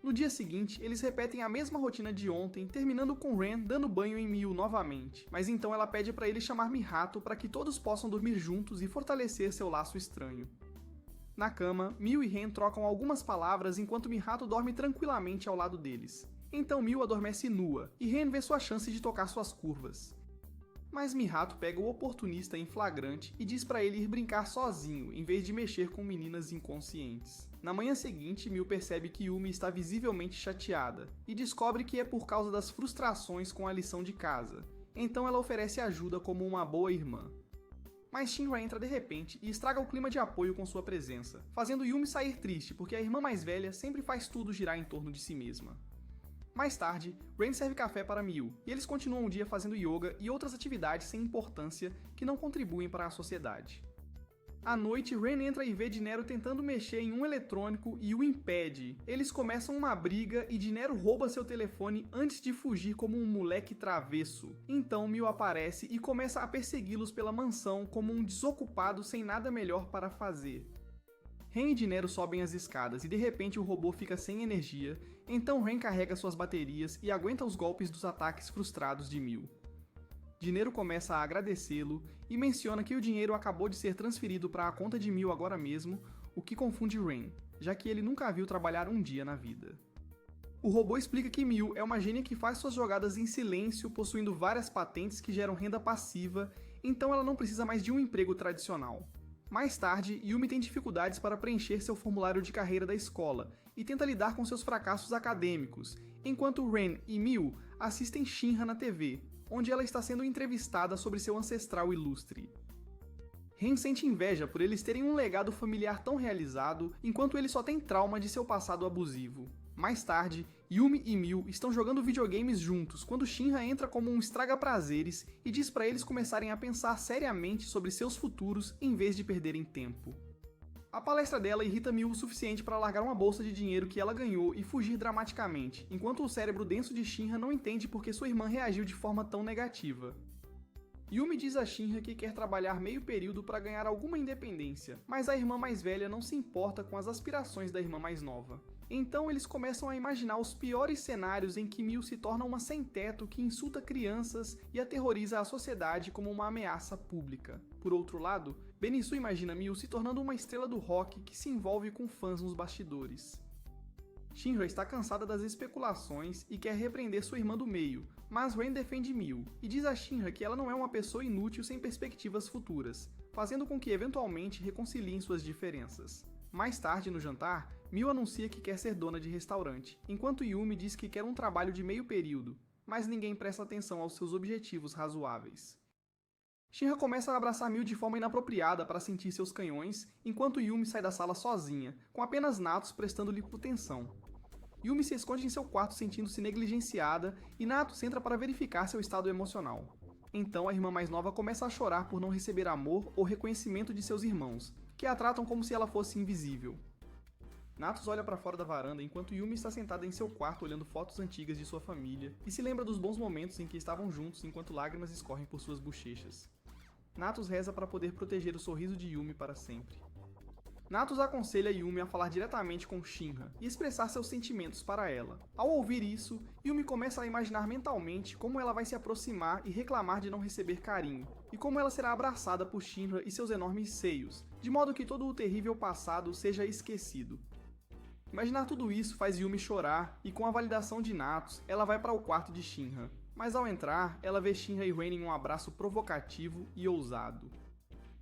No dia seguinte, eles repetem a mesma rotina de ontem, terminando com Ren dando banho em Mil novamente, mas então ela pede para ele chamar Mihato para que todos possam dormir juntos e fortalecer seu laço estranho. Na cama, Mil e Ren trocam algumas palavras enquanto Mihato dorme tranquilamente ao lado deles. Então Mil adormece nua, e Ren vê sua chance de tocar suas curvas. Mas Mihato pega o oportunista em flagrante e diz para ele ir brincar sozinho, em vez de mexer com meninas inconscientes. Na manhã seguinte, Mil percebe que Yumi está visivelmente chateada, e descobre que é por causa das frustrações com a lição de casa. Então ela oferece ajuda como uma boa irmã. Mas Shinra entra de repente e estraga o clima de apoio com sua presença, fazendo Yumi sair triste porque a irmã mais velha sempre faz tudo girar em torno de si mesma. Mais tarde, Ren serve café para Mil, e eles continuam o dia fazendo yoga e outras atividades sem importância que não contribuem para a sociedade. À noite, Ren entra e vê Dinero tentando mexer em um eletrônico e o impede. Eles começam uma briga e Dinero rouba seu telefone antes de fugir como um moleque travesso. Então Mil aparece e começa a persegui-los pela mansão como um desocupado sem nada melhor para fazer. Ren e Dinero sobem as escadas e de repente o robô fica sem energia, então Ren carrega suas baterias e aguenta os golpes dos ataques frustrados de Mil. Dinero começa a agradecê-lo e menciona que o dinheiro acabou de ser transferido para a conta de Mil agora mesmo, o que confunde Ren, já que ele nunca a viu trabalhar um dia na vida. O robô explica que Mil é uma gênia que faz suas jogadas em silêncio, possuindo várias patentes que geram renda passiva, então ela não precisa mais de um emprego tradicional. Mais tarde, Yumi tem dificuldades para preencher seu formulário de carreira da escola e tenta lidar com seus fracassos acadêmicos, enquanto Ren e Mil assistem Shinra na TV, onde ela está sendo entrevistada sobre seu ancestral ilustre. Ren sente inveja por eles terem um legado familiar tão realizado, enquanto ele só tem trauma de seu passado abusivo. Mais tarde, Yumi e Mil estão jogando videogames juntos quando Shinra entra como um estraga-prazeres e diz para eles começarem a pensar seriamente sobre seus futuros em vez de perderem tempo. A palestra dela irrita Mil o suficiente para largar uma bolsa de dinheiro que ela ganhou e fugir dramaticamente, enquanto o cérebro denso de Shinra não entende por que sua irmã reagiu de forma tão negativa. Yumi diz a Shinra que quer trabalhar meio período para ganhar alguma independência, mas a irmã mais velha não se importa com as aspirações da irmã mais nova. Então eles começam a imaginar os piores cenários em que Mil se torna uma sem-teto que insulta crianças e aterroriza a sociedade como uma ameaça pública. Por outro lado, Benisu imagina Mil se tornando uma estrela do rock que se envolve com fãs nos bastidores. Shinra está cansada das especulações e quer repreender sua irmã do meio, mas Ren defende Mil e diz a Shinra que ela não é uma pessoa inútil sem perspectivas futuras, fazendo com que eventualmente reconciliem suas diferenças. Mais tarde, no jantar, Mil anuncia que quer ser dona de restaurante, enquanto Yumi diz que quer um trabalho de meio período, mas ninguém presta atenção aos seus objetivos razoáveis. Shinra começa a abraçar Mil de forma inapropriada para sentir seus canhões, enquanto Yumi sai da sala sozinha, com apenas Natos prestando-lhe atenção. Yumi se esconde em seu quarto sentindo-se negligenciada e Natos entra para verificar seu estado emocional. Então a irmã mais nova começa a chorar por não receber amor ou reconhecimento de seus irmãos, que a tratam como se ela fosse invisível. Natos olha para fora da varanda enquanto Yumi está sentada em seu quarto olhando fotos antigas de sua família e se lembra dos bons momentos em que estavam juntos enquanto lágrimas escorrem por suas bochechas. Natos reza para poder proteger o sorriso de Yumi para sempre. Natus aconselha Yumi a falar diretamente com Shinra e expressar seus sentimentos para ela. Ao ouvir isso, Yumi começa a imaginar mentalmente como ela vai se aproximar e reclamar de não receber carinho, e como ela será abraçada por Shinra e seus enormes seios, de modo que todo o terrível passado seja esquecido. Imaginar tudo isso faz Yumi chorar e, com a validação de Natus, ela vai para o quarto de Shinra. Mas ao entrar, ela vê Shinra e Ren em um abraço provocativo e ousado.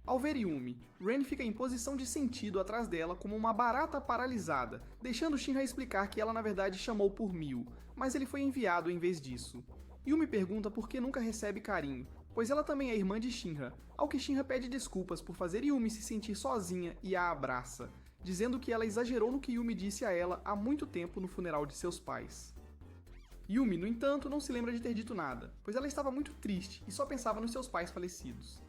Ao ver Yumi, Ren fica em posição de sentido atrás dela como uma barata paralisada, deixando Shinra explicar que ela na verdade chamou por Miu, mas ele foi enviado em vez disso. Yumi pergunta por que nunca recebe carinho, pois ela também é irmã de Shinra, ao que Shinra pede desculpas por fazer Yumi se sentir sozinha e a abraça, dizendo que ela exagerou no que Yumi disse a ela há muito tempo no funeral de seus pais. Yumi, no entanto, não se lembra de ter dito nada, pois ela estava muito triste e só pensava nos seus pais falecidos.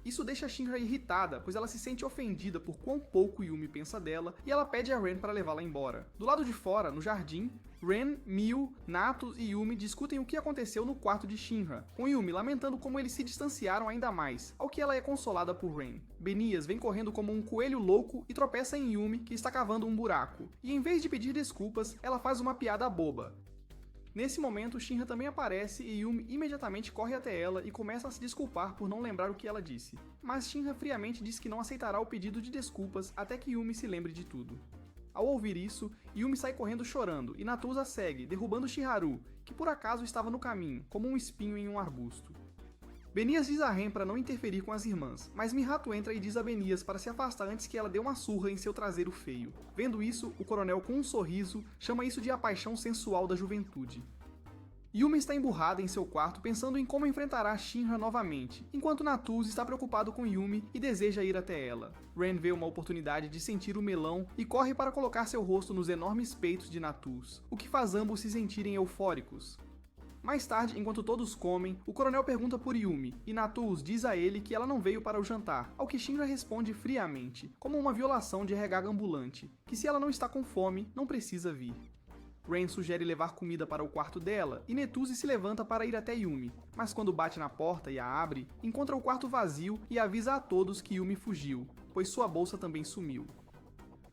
Isso deixa Shinra irritada, pois ela se sente ofendida por quão pouco Yumi pensa dela e ela pede a Ren para levá-la embora. Do lado de fora, no jardim, Ren, Miu, Natus e Yumi discutem o que aconteceu no quarto de Shinra, com Yumi lamentando como eles se distanciaram ainda mais, ao que ela é consolada por Ren. Benias vem correndo como um coelho louco e tropeça em Yumi, que está cavando um buraco, e em vez de pedir desculpas, ela faz uma piada boba. Nesse momento, Shinra também aparece e Yumi imediatamente corre até ela e começa a se desculpar por não lembrar o que ela disse. Mas Shinra friamente diz que não aceitará o pedido de desculpas até que Yumi se lembre de tudo. Ao ouvir isso, Yumi sai correndo chorando e Natus a segue, derrubando Shiharu, que por acaso estava no caminho, como um espinho em um arbusto. Benias diz a Ren para não interferir com as irmãs, mas Mihato entra e diz a Benias para se afastar antes que ela dê uma surra em seu traseiro feio. Vendo isso, o coronel com um sorriso chama isso de a paixão sensual da juventude. Yumi está emburrada em seu quarto pensando em como enfrentará Shinra novamente, enquanto Natus está preocupado com Yumi e deseja ir até ela. Ren vê uma oportunidade de sentir o melão e corre para colocar seu rosto nos enormes peitos de Natus, o que faz ambos se sentirem eufóricos. Mais tarde, enquanto todos comem, o coronel pergunta por Yumi, e Natus diz a ele que ela não veio para o jantar, ao que Shinra responde friamente, como uma violação de regaga ambulante, que se ela não está com fome, não precisa vir. Ren sugere levar comida para o quarto dela, e Netuse se levanta para ir até Yumi, mas quando bate na porta e a abre, encontra o quarto vazio e avisa a todos que Yumi fugiu, pois sua bolsa também sumiu.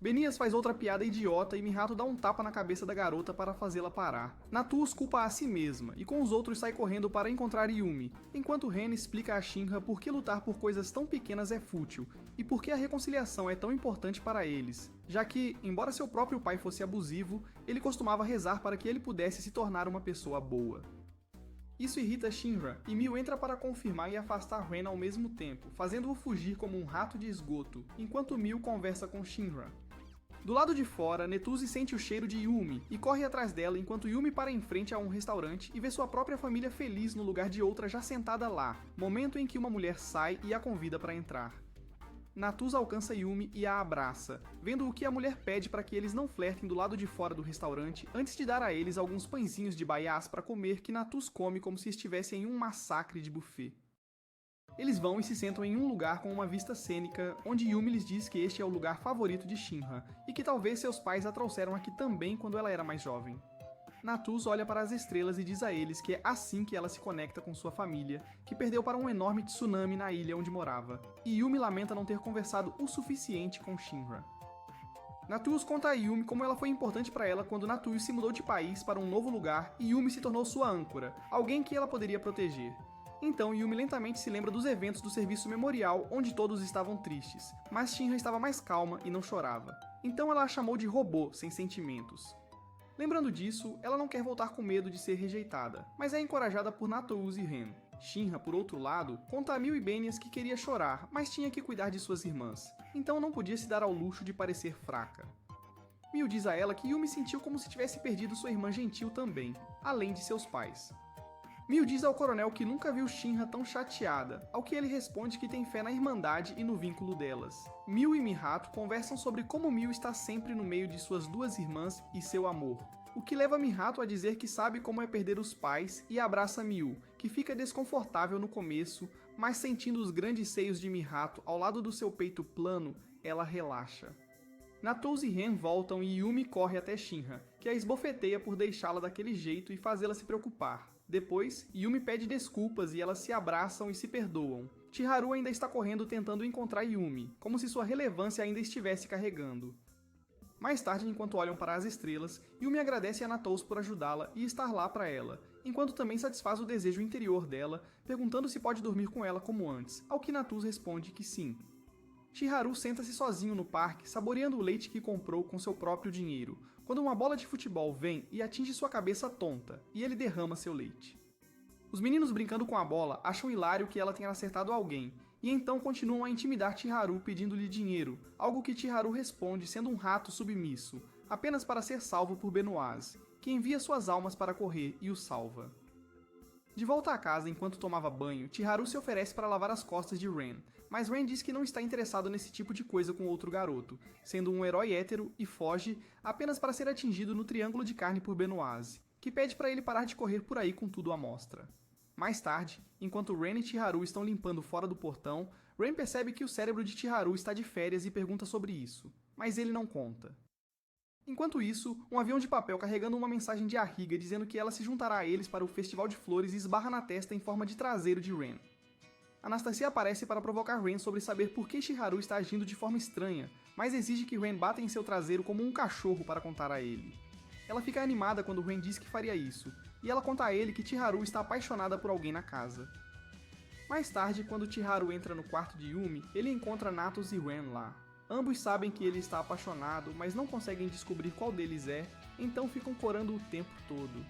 Benias faz outra piada idiota e Mihato dá um tapa na cabeça da garota para fazê-la parar. Natus culpa a si mesma e com os outros sai correndo para encontrar Yumi, enquanto Ren explica a Shinra por que lutar por coisas tão pequenas é fútil e por que a reconciliação é tão importante para eles, já que, embora seu próprio pai fosse abusivo, ele costumava rezar para que ele pudesse se tornar uma pessoa boa. Isso irrita Shinra, e Miu entra para confirmar e afastar Ren ao mesmo tempo, fazendo-o fugir como um rato de esgoto, enquanto Miu conversa com Shinra. Do lado de fora, Netuse sente o cheiro de Yumi e corre atrás dela enquanto Yumi para em frente a um restaurante e vê sua própria família feliz no lugar de outra já sentada lá, momento em que uma mulher sai e a convida para entrar. Natus alcança Yumi e a abraça, vendo o que a mulher pede para que eles não flertem do lado de fora do restaurante antes de dar a eles alguns pãezinhos de baiás para comer que Natus come como se estivesse em um massacre de buffet. Eles vão e se sentam em um lugar com uma vista cênica, onde Yumi lhes diz que este é o lugar favorito de Shinra, e que talvez seus pais a trouxeram aqui também quando ela era mais jovem. Natus olha para as estrelas e diz a eles que é assim que ela se conecta com sua família, que perdeu para um enorme tsunami na ilha onde morava, e Yumi lamenta não ter conversado o suficiente com Shinra. Natus conta a Yumi como ela foi importante para ela quando Natus se mudou de país para um novo lugar e Yumi se tornou sua âncora, alguém que ela poderia proteger. Então Yumi lentamente se lembra dos eventos do serviço memorial onde todos estavam tristes, mas Shinra estava mais calma e não chorava. Então ela a chamou de robô sem sentimentos. Lembrando disso, ela não quer voltar com medo de ser rejeitada, mas é encorajada por Natus e Ren. Shinra, por outro lado, conta a Miu e Benias que queria chorar, mas tinha que cuidar de suas irmãs, então não podia se dar ao luxo de parecer fraca. Miu diz a ela que Yumi sentiu como se tivesse perdido sua irmã gentil também, além de seus pais. Miu diz ao coronel que nunca viu Shinra tão chateada, ao que ele responde que tem fé na irmandade e no vínculo delas. Miu e Mihato conversam sobre como Miu está sempre no meio de suas duas irmãs e seu amor, o que leva Mihato a dizer que sabe como é perder os pais e abraça Miu, que fica desconfortável no começo, mas sentindo os grandes seios de Mihato ao lado do seu peito plano, ela relaxa. Natus e Ren voltam e Yumi corre até Shinra, que a esbofeteia por deixá-la daquele jeito e fazê-la se preocupar. Depois, Yumi pede desculpas e elas se abraçam e se perdoam. Chiharu ainda está correndo tentando encontrar Yumi, como se sua relevância ainda estivesse carregando. Mais tarde, enquanto olham para as estrelas, Yumi agradece a Natos por ajudá-la e estar lá para ela, enquanto também satisfaz o desejo interior dela, perguntando se pode dormir com ela como antes, ao que Natos responde que sim. Chiharu senta-se sozinho no parque, saboreando o leite que comprou com seu próprio dinheiro, quando uma bola de futebol vem e atinge sua cabeça tonta, e ele derrama seu leite. Os meninos brincando com a bola acham hilário que ela tenha acertado alguém, e então continuam a intimidar Chiharu pedindo-lhe dinheiro, algo que Chiharu responde sendo um rato submisso, apenas para ser salvo por Benoise, que envia suas almas para correr e o salva. De volta à casa enquanto tomava banho, Chiharu se oferece para lavar as costas de Ren, mas Ren diz que não está interessado nesse tipo de coisa com outro garoto, sendo um herói hétero e foge apenas para ser atingido no triângulo de carne por Benoise, que pede para ele parar de correr por aí com tudo à mostra. Mais tarde, enquanto Ren e Chiharu estão limpando fora do portão, Ren percebe que o cérebro de Chiharu está de férias e pergunta sobre isso, mas ele não conta. Enquanto isso, um avião de papel carregando uma mensagem de Arriga dizendo que ela se juntará a eles para o festival de flores e esbarra na testa em forma de traseiro de Ren. Anastasia aparece para provocar Ren sobre saber por que Chiharu está agindo de forma estranha, mas exige que Ren bata em seu traseiro como um cachorro para contar a ele. Ela fica animada quando Ren diz que faria isso, e ela conta a ele que Chiharu está apaixonada por alguém na casa. Mais tarde, quando Chiharu entra no quarto de Yumi, ele encontra Natos e Ren lá. Ambos sabem que ele está apaixonado, mas não conseguem descobrir qual deles é, então ficam corando o tempo todo.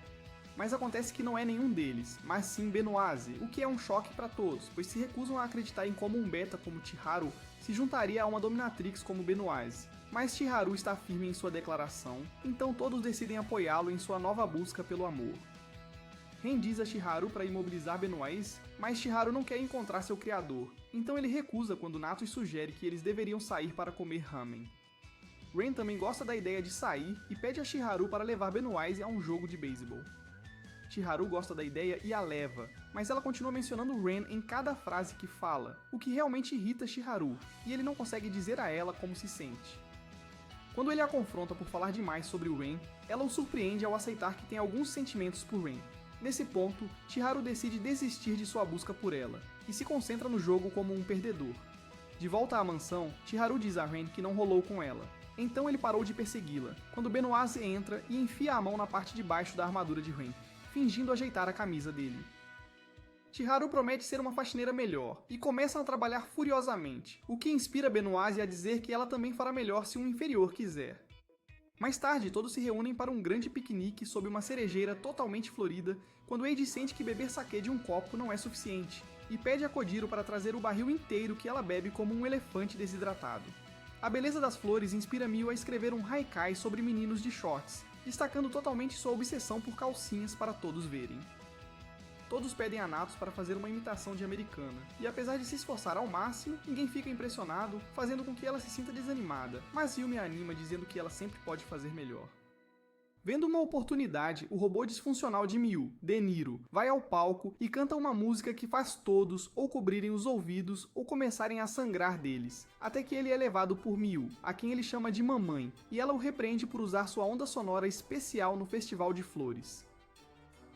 Mas acontece que não é nenhum deles, mas sim Benoise, o que é um choque para todos, pois se recusam a acreditar em como um beta como Chiharu se juntaria a uma dominatrix como Benoise. Mas Chiharu está firme em sua declaração, então todos decidem apoiá-lo em sua nova busca pelo amor. Ren diz a Chiharu para imobilizar Benoise, mas Chiharu não quer encontrar seu criador, então ele recusa quando Natos sugere que eles deveriam sair para comer ramen. Ren também gosta da ideia de sair e pede a Chiharu para levar Benoise a um jogo de beisebol. Chiharu gosta da ideia e a leva, mas ela continua mencionando Ren em cada frase que fala, o que realmente irrita Chiharu, e ele não consegue dizer a ela como se sente. Quando ele a confronta por falar demais sobre o Ren, ela o surpreende ao aceitar que tem alguns sentimentos por Ren. Nesse ponto, Chiharu decide desistir de sua busca por ela, e se concentra no jogo como um perdedor. De volta à mansão, Chiharu diz a Ren que não rolou com ela. Então ele parou de persegui-la, quando Benoise entra e enfia a mão na parte de baixo da armadura de Ren, fingindo ajeitar a camisa dele. Chiharu promete ser uma faxineira melhor, e começam a trabalhar furiosamente, o que inspira Benoise a dizer que ela também fará melhor se um inferior quiser. Mais tarde, todos se reúnem para um grande piquenique sob uma cerejeira totalmente florida, quando Eiji sente que beber saquê de um copo não é suficiente, e pede a Kojiro para trazer o barril inteiro que ela bebe como um elefante desidratado. A beleza das flores inspira Miu a escrever um haikai sobre meninos de shorts, destacando totalmente sua obsessão por calcinhas para todos verem. Todos pedem a Natos para fazer uma imitação de americana, e apesar de se esforçar ao máximo, ninguém fica impressionado, fazendo com que ela se sinta desanimada, mas Yumi a anima dizendo que ela sempre pode fazer melhor. Vendo uma oportunidade, o robô disfuncional de Miu, Deniro, vai ao palco e canta uma música que faz todos ou cobrirem os ouvidos ou começarem a sangrar deles, até que ele é levado por Miu, a quem ele chama de mamãe, e ela o repreende por usar sua onda sonora especial no Festival de Flores.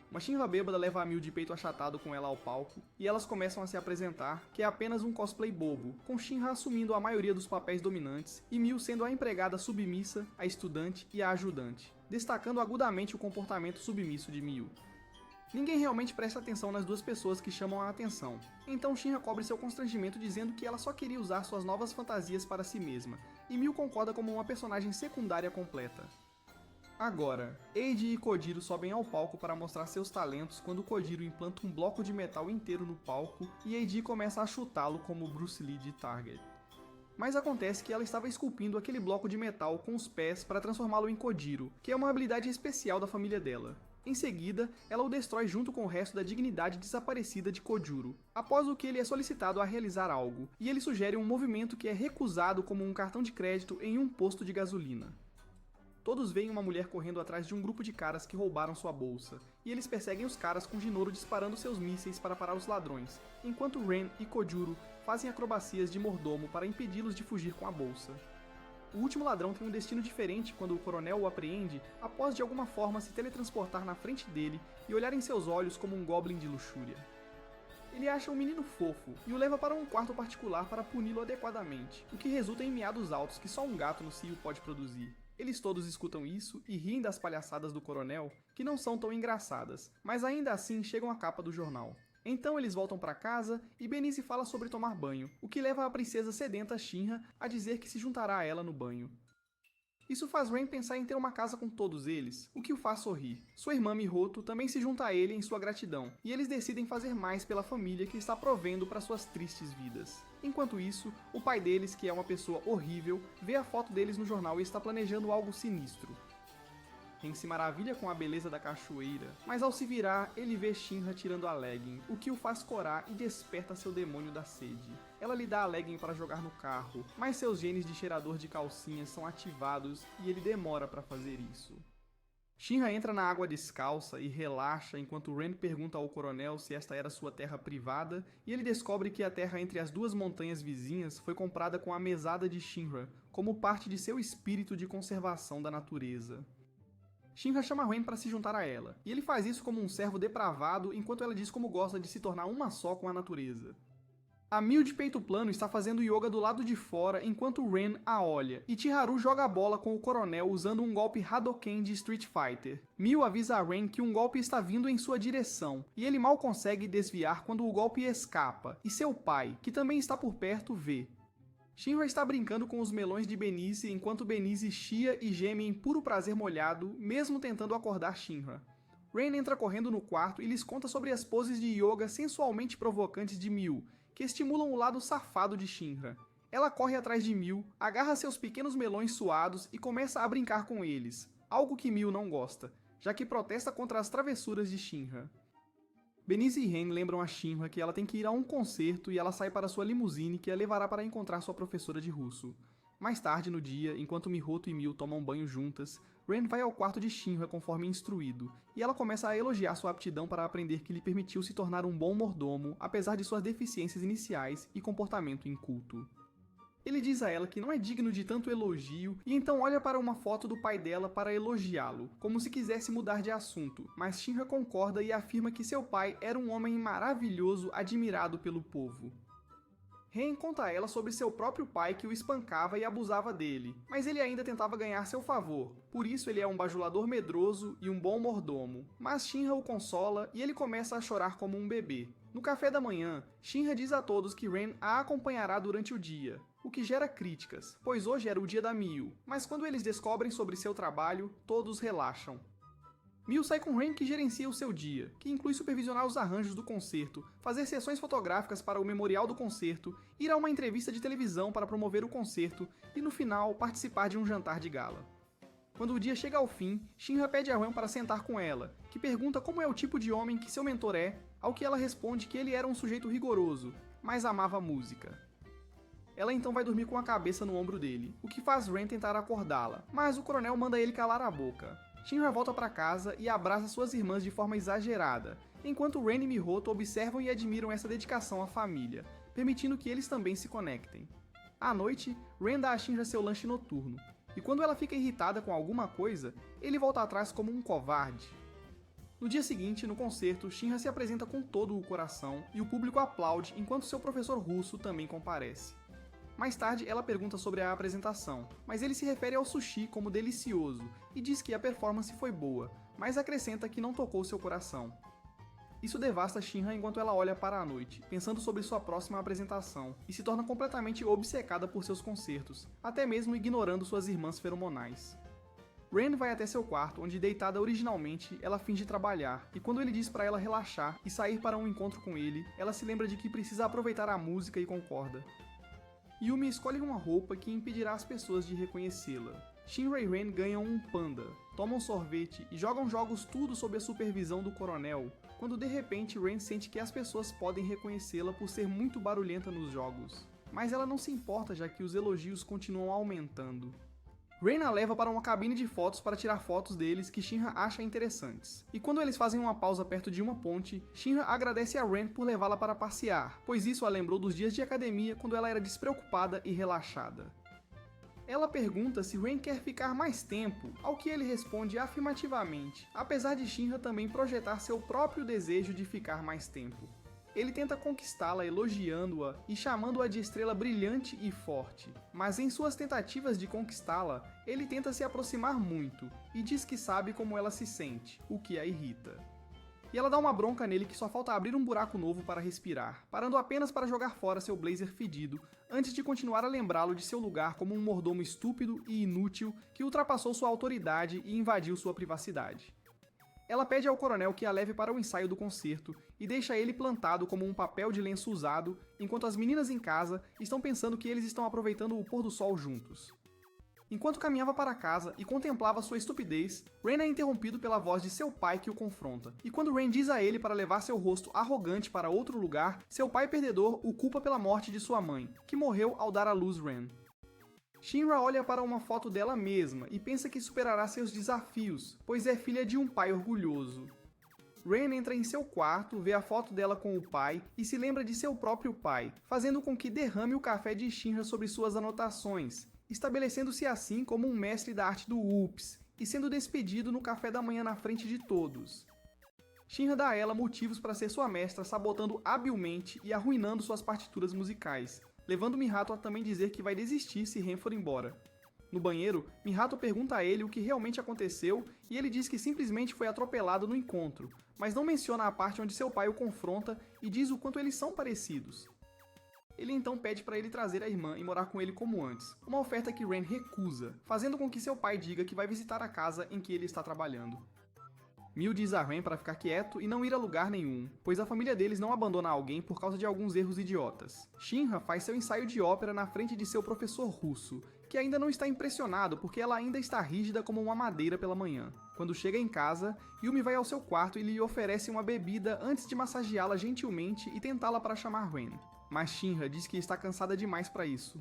Uma Shinra bêbada leva a Miu de peito achatado com ela ao palco, e elas começam a se apresentar, que é apenas um cosplay bobo, com Shinra assumindo a maioria dos papéis dominantes, e Miu sendo a empregada submissa, a estudante e a ajudante, destacando agudamente o comportamento submisso de Miu. Ninguém realmente presta atenção nas duas pessoas que chamam a atenção, então Shinra cobre seu constrangimento dizendo que ela só queria usar suas novas fantasias para si mesma, e Miu concorda como uma personagem secundária completa. Agora, Eiji e Kojiro sobem ao palco para mostrar seus talentos quando Kojiro implanta um bloco de metal inteiro no palco e Eiji começa a chutá-lo como Bruce Lee de Target. Mas acontece que ela estava esculpindo aquele bloco de metal com os pés para transformá-lo em Kojiro, que é uma habilidade especial da família dela. Em seguida, ela o destrói junto com o resto da dignidade desaparecida de Kojiro, após o que ele é solicitado a realizar algo, e ele sugere um movimento que é recusado como um cartão de crédito em um posto de gasolina. Todos veem uma mulher correndo atrás de um grupo de caras que roubaram sua bolsa, e eles perseguem os caras com Jinoro disparando seus mísseis para parar os ladrões, enquanto Ren e Kojiro fazem acrobacias de mordomo para impedi-los de fugir com a bolsa. O último ladrão tem um destino diferente quando o coronel o apreende após de alguma forma se teletransportar na frente dele e olhar em seus olhos como um goblin de luxúria. Ele acha o menino fofo e o leva para um quarto particular para puni-lo adequadamente, o que resulta em miados altos que só um gato no cio pode produzir. Eles todos escutam isso e riem das palhaçadas do coronel, que não são tão engraçadas, mas ainda assim chegam à capa do jornal. Então eles voltam para casa e Benice fala sobre tomar banho, o que leva a princesa sedenta Shinra a dizer que se juntará a ela no banho. Isso faz Ren pensar em ter uma casa com todos eles, o que o faz sorrir. Sua irmã Mihoto também se junta a ele em sua gratidão, e eles decidem fazer mais pela família que está provendo para suas tristes vidas. Enquanto isso, o pai deles, que é uma pessoa horrível, vê a foto deles no jornal e está planejando algo sinistro. Ren se maravilha com a beleza da cachoeira, mas ao se virar, ele vê Shinra tirando a legging, o que o faz corar e desperta seu demônio da sede. Ela lhe dá a legging para jogar no carro, mas seus genes de cheirador de calcinhas são ativados e ele demora para fazer isso. Shinra entra na água descalça e relaxa enquanto Ren pergunta ao coronel se esta era sua terra privada, e ele descobre que a terra entre as duas montanhas vizinhas foi comprada com a mesada de Shinra, como parte de seu espírito de conservação da natureza. Shinra chama Ren para se juntar a ela, e ele faz isso como um servo depravado enquanto ela diz como gosta de se tornar uma só com a natureza. A Miu de peito plano está fazendo yoga do lado de fora enquanto Ren a olha, e Chiharu joga a bola com o coronel usando um golpe Hadoken de Street Fighter. Miu avisa a Ren que um golpe está vindo em sua direção, e ele mal consegue desviar quando o golpe escapa, e seu pai, que também está por perto, vê. Shinra está brincando com os melões de Benice enquanto Benice chia e geme em puro prazer molhado, mesmo tentando acordar Shinra. Ren entra correndo no quarto e lhes conta sobre as poses de yoga sensualmente provocantes de Miu, que estimulam o lado safado de Shinra. Ela corre atrás de Miu, agarra seus pequenos melões suados e começa a brincar com eles, algo que Miu não gosta, já que protesta contra as travessuras de Shinra. Benice e Ren lembram a Shinra que ela tem que ir a um concerto e ela sai para sua limusine que a levará para encontrar sua professora de russo. Mais tarde no dia, enquanto Mihoto e Miu tomam banho juntas, Ren vai ao quarto de Shinra conforme instruído, e ela começa a elogiar sua aptidão para aprender que lhe permitiu se tornar um bom mordomo, apesar de suas deficiências iniciais e comportamento inculto. Ele diz a ela que não é digno de tanto elogio e então olha para uma foto do pai dela para elogiá-lo, como se quisesse mudar de assunto, mas Shinra concorda e afirma que seu pai era um homem maravilhoso admirado pelo povo. Ren conta a ela sobre seu próprio pai que o espancava e abusava dele, mas ele ainda tentava ganhar seu favor, por isso ele é um bajulador medroso e um bom mordomo. Mas Shinra o consola e ele começa a chorar como um bebê. No café da manhã, Shinra diz a todos que Ren a acompanhará durante o dia, o que gera críticas, pois hoje era o dia da Miu, mas quando eles descobrem sobre seu trabalho, todos relaxam. Miu sai com Ren que gerencia o seu dia, que inclui supervisionar os arranjos do concerto, fazer sessões fotográficas para o memorial do concerto, ir a uma entrevista de televisão para promover o concerto e, no final, participar de um jantar de gala. Quando o dia chega ao fim, Shinra pede a Ren para sentar com ela, que pergunta como é o tipo de homem que seu mentor é, ao que ela responde que ele era um sujeito rigoroso, mas amava música. Ela então vai dormir com a cabeça no ombro dele, o que faz Ren tentar acordá-la, mas o coronel manda ele calar a boca. Shinra volta para casa e abraça suas irmãs de forma exagerada, enquanto Ren e Mihoto observam e admiram essa dedicação à família, permitindo que eles também se conectem. À noite, Ren dá a Shinra seu lanche noturno, e quando ela fica irritada com alguma coisa, ele volta atrás como um covarde. No dia seguinte, no concerto, Shinra se apresenta com todo o coração e o público aplaude enquanto seu professor russo também comparece. Mais tarde, ela pergunta sobre a apresentação, mas ele se refere ao sushi como delicioso e diz que a performance foi boa, mas acrescenta que não tocou seu coração. Isso devasta Shinra enquanto ela olha para a noite, pensando sobre sua próxima apresentação, e se torna completamente obcecada por seus concertos, até mesmo ignorando suas irmãs feromonais. Ren vai até seu quarto, onde deitada originalmente, ela finge trabalhar, e quando ele diz para ela relaxar e sair para um encontro com ele, ela se lembra de que precisa aproveitar a música e concorda. Yumi escolhe uma roupa que impedirá as pessoas de reconhecê-la. Shinra e Ren ganham um panda, tomam sorvete e jogam jogos tudo sob a supervisão do coronel, quando de repente Ren sente que as pessoas podem reconhecê-la por ser muito barulhenta nos jogos. Mas ela não se importa, já que os elogios continuam aumentando. Ren a leva para uma cabine de fotos para tirar fotos deles que Shinra acha interessantes. E quando eles fazem uma pausa perto de uma ponte, Shinra agradece a Ren por levá-la para passear, pois isso a lembrou dos dias de academia quando ela era despreocupada e relaxada. Ela pergunta se Ren quer ficar mais tempo, ao que ele responde afirmativamente, apesar de Shinra também projetar seu próprio desejo de ficar mais tempo. ele tenta conquistá-la elogiando-a e chamando-a de estrela brilhante e forte. Mas em suas tentativas de conquistá-la, ele tenta se aproximar muito e diz que sabe como ela se sente, o que a irrita. E ela dá uma bronca nele que só falta abrir um buraco novo para respirar, parando apenas para jogar fora seu blazer fedido, antes de continuar a lembrá-lo de seu lugar como um mordomo estúpido e inútil que ultrapassou sua autoridade e invadiu sua privacidade. Ela pede ao coronel que a leve para o ensaio do concerto e deixa ele plantado como um papel de lenço usado, enquanto as meninas em casa estão pensando que eles estão aproveitando o pôr do sol juntos. Enquanto caminhava para casa e contemplava sua estupidez, Ren é interrompido pela voz de seu pai que o confronta. E quando Ren diz a ele para levar seu rosto arrogante para outro lugar, seu pai perdedor o culpa pela morte de sua mãe, que morreu ao dar à luz Ren. Shinra olha para uma foto dela mesma e pensa que superará seus desafios, pois é filha de um pai orgulhoso. Ren entra em seu quarto, vê a foto dela com o pai e se lembra de seu próprio pai, fazendo com que derrame o café de Shinra sobre suas anotações, estabelecendo-se assim como um mestre da arte do Ups e sendo despedido no café da manhã na frente de todos. Shinra dá a ela motivos para ser sua mestra, sabotando habilmente e arruinando suas partituras musicais, levando Mihato a também dizer que vai desistir se Ren for embora. No banheiro, Mihato pergunta a ele o que realmente aconteceu e ele diz que simplesmente foi atropelado no encontro, mas não menciona a parte onde seu pai o confronta e diz o quanto eles são parecidos. Ele então pede para ele trazer a irmã e morar com ele como antes, uma oferta que Ren recusa, fazendo com que seu pai diga que vai visitar a casa em que ele está trabalhando. Mil diz a Ren para ficar quieto e não ir a lugar nenhum, pois a família deles não abandona alguém por causa de alguns erros idiotas. Shinra faz seu ensaio de ópera na frente de seu professor russo, que ainda não está impressionado porque ela ainda está rígida como uma madeira pela manhã. Quando chega em casa, Yumi vai ao seu quarto e lhe oferece uma bebida antes de massageá-la gentilmente e tentá-la para chamar Ren. Mas Shinra diz que está cansada demais para isso.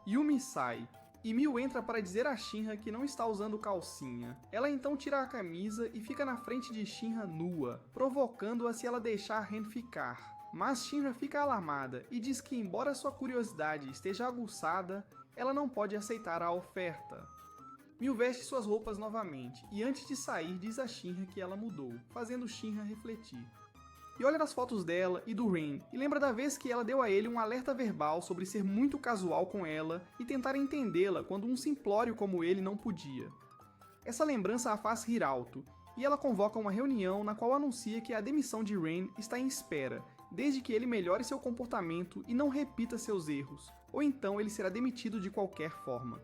Yumi sai, e Miu entra para dizer a Shinra que não está usando calcinha. Ela então tira a camisa e fica na frente de Shinra nua, provocando-a se ela deixar Ren ficar. Mas Shinra fica alarmada e diz que, embora sua curiosidade esteja aguçada, ela não pode aceitar a oferta. Miu veste suas roupas novamente e antes de sair diz a Shinra que ela mudou, fazendo Shinra refletir. E olha nas fotos dela e do Ren, e lembra da vez que ela deu a ele um alerta verbal sobre ser muito casual com ela e tentar entendê-la quando um simplório como ele não podia. Essa lembrança a faz rir alto, e ela convoca uma reunião na qual anuncia que a demissão de Ren está em espera, desde que ele melhore seu comportamento e não repita seus erros, ou então ele será demitido de qualquer forma.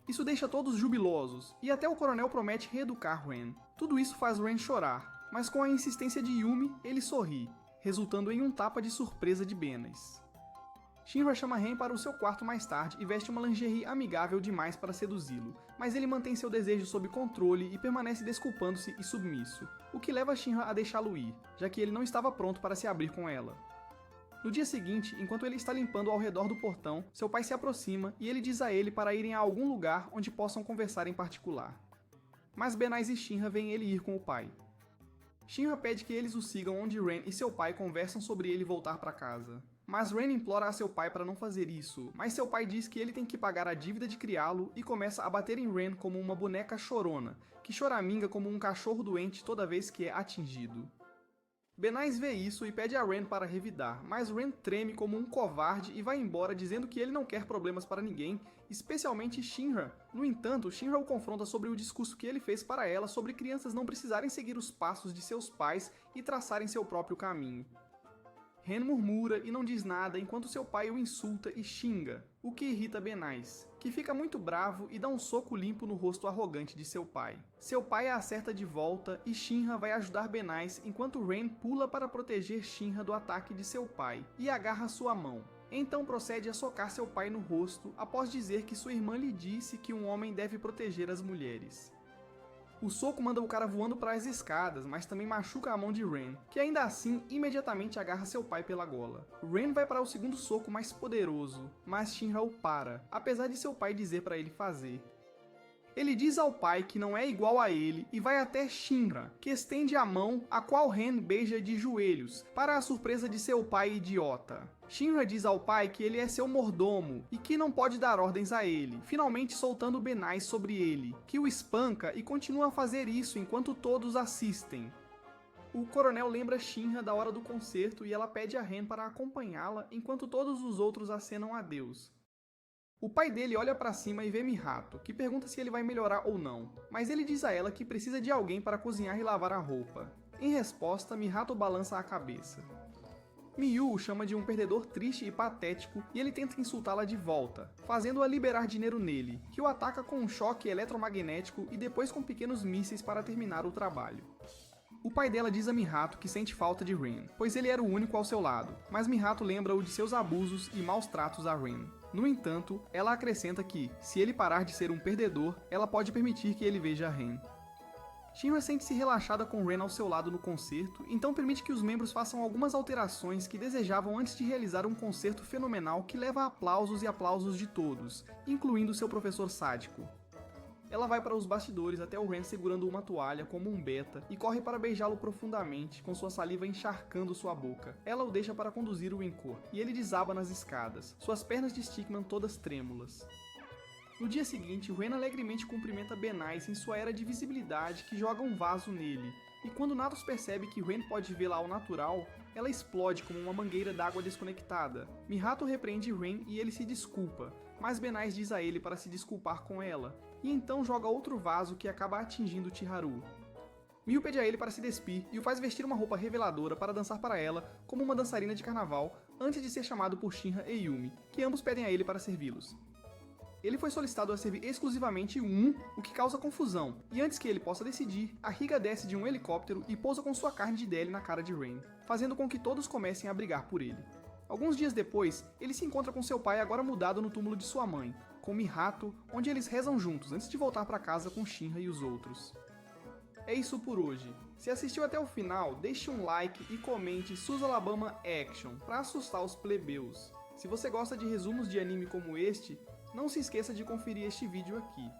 Isso deixa todos jubilosos, e até o coronel promete reeducar Ren. Tudo isso faz Ren chorar, mas com a insistência de Yumi, ele sorri, resultando em um tapa de surpresa de Benas. Shinra chama Ren para o seu quarto mais tarde e veste uma lingerie amigável demais para seduzi-lo, mas ele mantém seu desejo sob controle e permanece desculpando-se e submisso, o que leva Shinra a deixá-lo ir, já que ele não estava pronto para se abrir com ela. No dia seguinte, enquanto ele está limpando ao redor do portão, seu pai se aproxima e ele diz a ele para irem a algum lugar onde possam conversar em particular. Mas Benais e Shinra veem ele ir com o pai. Shinra pede que eles o sigam onde Ren e seu pai conversam sobre ele voltar para casa. Mas Ren implora a seu pai para não fazer isso, mas seu pai diz que ele tem que pagar a dívida de criá-lo e começa a bater em Ren como uma boneca chorona, que choraminga como um cachorro doente toda vez que é atingido. Benais vê isso e pede a Ren para revidar, mas Ren treme como um covarde e vai embora dizendo que ele não quer problemas para ninguém, especialmente Shinra. No entanto, Shinra o confronta sobre o discurso que ele fez para ela sobre crianças não precisarem seguir os passos de seus pais e traçarem seu próprio caminho. Ren murmura e não diz nada enquanto seu pai o insulta e xinga, o que irrita Benais, que fica muito bravo e dá um soco limpo no rosto arrogante de seu pai. Seu pai a acerta de volta e Shinra vai ajudar Benais enquanto Ren pula para proteger Shinra do ataque de seu pai e agarra sua mão. Então procede a socar seu pai no rosto após dizer que sua irmã lhe disse que um homem deve proteger as mulheres. O soco manda o cara voando para as escadas, mas também machuca a mão de Ren, que ainda assim imediatamente agarra seu pai pela gola. Ren vai para o segundo soco mais poderoso, mas Shinra o para, apesar de seu pai dizer para ele fazer. Ele diz ao pai que não é igual a ele e vai até Shinra, que estende a mão, a qual Ren beija de joelhos, para a surpresa de seu pai idiota. Shinra diz ao pai que ele é seu mordomo e que não pode dar ordens a ele, finalmente soltando Benais sobre ele, que o espanca e continua a fazer isso enquanto todos assistem. O coronel lembra Shinra da hora do concerto e ela pede a Ren para acompanhá-la enquanto todos os outros acenam adeus. O pai dele olha para cima e vê Mihato, que pergunta se ele vai melhorar ou não, mas ele diz a ela que precisa de alguém para cozinhar e lavar a roupa. Em resposta, Mihato balança a cabeça. Miyu o chama de um perdedor triste e patético e ele tenta insultá-la de volta, fazendo-a liberar dinheiro nele, que o ataca com um choque eletromagnético e depois com pequenos mísseis para terminar o trabalho. O pai dela diz a Mihato que sente falta de Ren, pois ele era o único ao seu lado, mas Mihato lembra-o de seus abusos e maus tratos a Ren. No entanto, ela acrescenta que, se ele parar de ser um perdedor, ela pode permitir que ele veja Ren. Shinra sente-se relaxada com Ren ao seu lado no concerto, então permite que os membros façam algumas alterações que desejavam antes de realizar um concerto fenomenal que leva a aplausos e aplausos de todos, incluindo seu professor sádico. Ela vai para os bastidores até o Ren segurando uma toalha como um beta e corre para beijá-lo profundamente, com sua saliva encharcando sua boca. Ela o deixa para conduzir o Encore, e ele desaba nas escadas, suas pernas de Stickman todas trêmulas. No dia seguinte, Ren alegremente cumprimenta Benais em sua era de visibilidade que joga um vaso nele, e quando Natos percebe que Ren pode vê-la ao natural, ela explode como uma mangueira d'água desconectada. Mihato repreende Ren e ele se desculpa, mas Benais diz a ele para se desculpar com ela, e então joga outro vaso que acaba atingindo Chiharu. Miyu pede a ele para se despir e o faz vestir uma roupa reveladora para dançar para ela como uma dançarina de carnaval antes de ser chamado por Shinra e Yumi, que ambos pedem a ele para servi-los. Ele foi solicitado a servir exclusivamente o que causa confusão, e antes que ele possa decidir, a Higa desce de um helicóptero e pousa com sua carne de deli na cara de Ren, fazendo com que todos comecem a brigar por ele. Alguns dias depois, ele se encontra com seu pai agora mudado no túmulo de sua mãe, com Mihato, onde eles rezam juntos antes de voltar para casa com Shinra e os outros. É isso por hoje. Se assistiu até o final, deixe um like e comente Susalabama Action para assustar os plebeus. Se você gosta de resumos de anime como este, não se esqueça de conferir este vídeo aqui.